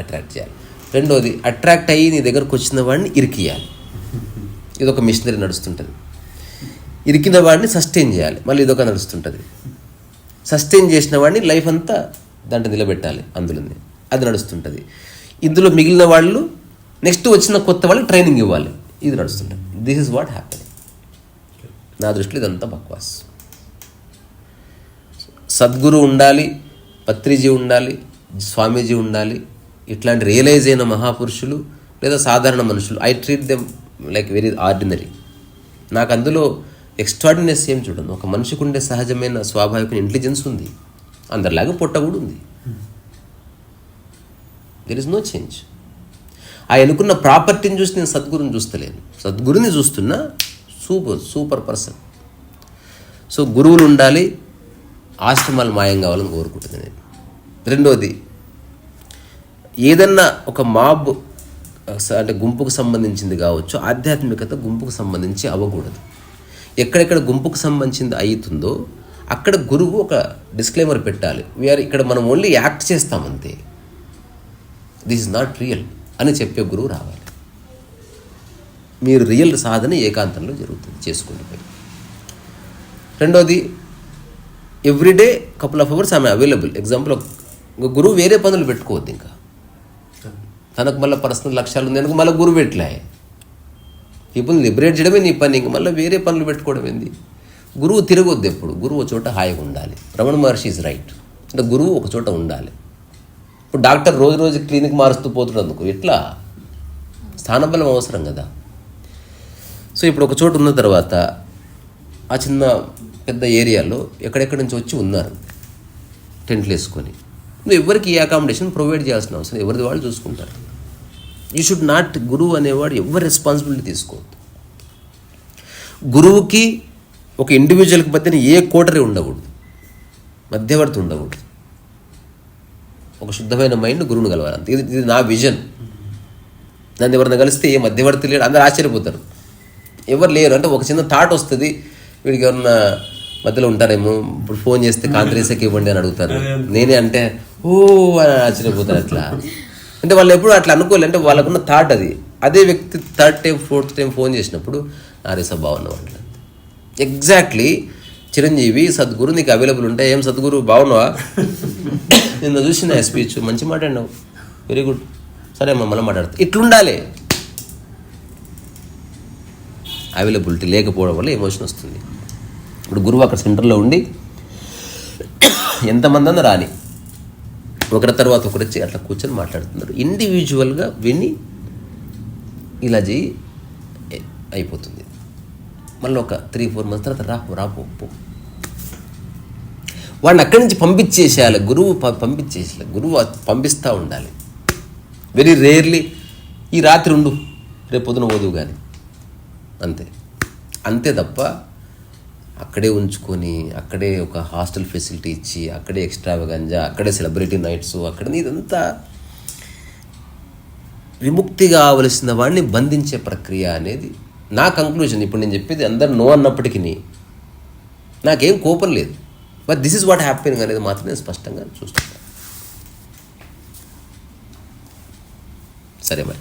Speaker 1: అట్రాక్ట్ చేయాలి. రెండోది, అట్రాక్ట్ అయ్యి నీ దగ్గరకు వచ్చిన వాడిని ఇరికియాలి. ఇది ఒక మిషనరీ నడుస్తుంటుంది. ఇరికిన వాడిని సస్టైన్ చేయాలి, మళ్ళీ ఇదొక నడుస్తుంటుంది. సస్టైన్ చేసిన వాడిని లైఫ్ అంతా దాంట్లో నిలబెట్టాలి, అందులోనే అది నడుస్తుంటుంది. ఇందులో మిగిలిన వాళ్ళు నెక్స్ట్ వచ్చిన కొత్త వాళ్ళు ట్రైనింగ్ ఇవ్వాలి, ఇది నడుస్తుంటుంది. This is what happening. నా దృష్టిలో ఇదంతా బక్వాస్. సద్గురు ఉండాలి, పత్రిజీ ఉండాలి, స్వామీజీ ఉండాలి, ఇట్లాంటి రియలైజ్ అయిన మహాపురుషులు లేదా సాధారణ మనుషులు. I treat them like very ordinary. నాకు అందులో ఎక్స్ట్రాడినరీస్ ఏం చూడను. ఒక మనిషికి ఉండే సహజమైన స్వాభావిక ఇంటెలిజెన్స్ ఉంది, అందరిలాగా పొట్ట కూడా ఉంది. There is no change. ఆ ఎన్నుకున్న ప్రాపర్టీని చూసి నేను సద్గురుని చూస్తలేను, సద్గురుని చూస్తున్నా. Super person. సో గురువులు ఉండాలి, ఆశ్రమాలు మాయం కావాలని కోరుకుంటుంది నేను. రెండోది, ఏదన్నా ఒక మాబ్ అంటే గుంపుకు సంబంధించింది కావచ్చు, ఆధ్యాత్మికత గుంపుకు సంబంధించి అవ్వకూడదు. ఎక్కడెక్కడ గుంపుకు సంబంధించింది అవుతుందో అక్కడ గురువు ఒక డిస్క్లైమర్ పెట్టాలి. ఇక్కడ మనం ఓన్లీ యాక్ట్ చేస్తామంతే, దిస్ ఇస్ నాట్ రియల్ అని చెప్పే గురువు రావాలి. మీరు రియల్ సాధన ఏకాంతంలో జరుగుతుంది, చేసుకోండి పోయి. రెండోది, ఎవ్రీడే కపుల్ ఆఫ్ అవర్స్ ఆమె అవైలబుల్. ఎగ్జాంపుల్, ఒక గురువు వేరే పనులు పెట్టుకోవద్దు, ఇంకా తనకు మళ్ళీ పర్సనల్ లక్ష్యాలు ఉంది అనుకో, మళ్ళీ గురువు పెట్టలే. పీపుల్ని లిబరేట్ చేయడమే నీ పని, ఇంక మళ్ళీ వేరే పనులు పెట్టుకోవడం ఏంది. గురువు తిరగొద్దు ఎప్పుడు, గురువు ఒక చోట హాయిగా ఉండాలి. రమణ మహర్షి ఈజ్ రైట్, అంటే గురువు ఒక చోట ఉండాలి. ఇప్పుడు డాక్టర్ రోజు క్లినిక్ మారుస్తూ పోతున్నందుకు ఎట్లా, స్థానబలం అవసరం కదా. సో ఇప్పుడు ఒక చోట ఉన్న తర్వాత ఆ చిన్న పెద్ద ఏరియాలో ఎక్కడెక్కడి నుంచి వచ్చి ఉన్నారు టెంట్లు వేసుకొని, నువ్వు ఎవరికి ఈ అకామిడేషన్ ప్రొవైడ్ చేయాల్సిన అవసరం, ఎవరిది వాళ్ళు చూసుకుంటారు. యూ షుడ్ నాట్, గురువు అనేవాడు ఎవరి రెస్పాన్సిబిలిటీ తీసుకోవద్దు. గురువుకి ఒక ఇండివిజువల్కి మధ్యన ఏ కోటరీ ఉండకూడదు, మధ్యవర్తి ఉండకూడదు. ఒక శుద్ధమైన మైండ్ గురువుని కలవాలి. ఇది నా విజన్. నన్ను ఎవరిని కలిస్తే ఏ మధ్యవర్తి లేడు, అందరూ ఆశ్చర్యపోతారు. ఎవరు లేరు అంటే ఒక చిన్న థాట్ వస్తుంది, వీడికి ఎవరన్నా మధ్యలో ఉంటారేమో, ఇప్పుడు ఫోన్ చేస్తే కాంగ్రెస్కి ఇవ్వండి అని అడుగుతారు. నేనే అంటే ఓ అని ఆశ్చర్యపోతారు. అట్లా అంటే వాళ్ళు ఎప్పుడు అట్లా అనుకోలే, అంటే వాళ్ళకున్న థాట్ అది. అదే వ్యక్తి third time fourth time phone చేసినప్పుడు నారే సభ బాగున్నావు. ఎగ్జాక్ట్లీ చిరంజీవి సద్గురు నీకు అవైలబుల్ ఉంటాయి. ఏం సద్గురు బాగున్నావా, నిన్న చూసిన స్పీచ్ మంచి మాట్లాడినావు, వెరీ గుడ్, సరే అమ్మ మళ్ళీ మాట్లాడుతా. ఇట్లుండాలి. అవైలబిలిటీ లేకపోవడం వల్ల ఎమోషన్ వస్తుంది. ఇప్పుడు గురువు అక్కడ సెంటర్లో ఉండి ఎంతమంది అన్న రాని, ఒకరి తర్వాత ఒకరు వచ్చి అట్లా కూర్చొని మాట్లాడుతున్నారు. ఇండివిజువల్గా విని ఇలా చేయి అయిపోతుంది. మళ్ళీ ఒక 3-4 months తర్వాత రాపో వాడిని అక్కడి నుంచి పంపించేసేయాలి. గురువు పంపించేసేయాలి, గురువు పంపిస్తూ ఉండాలి. వెరీ రేర్లీ ఈ రాత్రి ఉండు, రేపు పొద్దున పోదువు కానీ, అంతే తప్ప అక్కడే ఉంచుకొని అక్కడే ఒక హాస్టల్ ఫెసిలిటీ ఇచ్చి అక్కడే ఎక్స్ట్రావగంజా, అక్కడే సెలబ్రిటీ నైట్స్, అక్కడ ఇదంతా విముక్తి కావలసిన వాడిని బంధించే ప్రక్రియ అనేది నా కంక్లూజన్. ఇప్పుడు నేను చెప్పేది అందరు నో అన్నప్పటికీ నాకేం కోపం లేదు, but this is what happening అనేది మాత్రం నేను స్పష్టంగా చూస్తున్నాను. సరే మరి.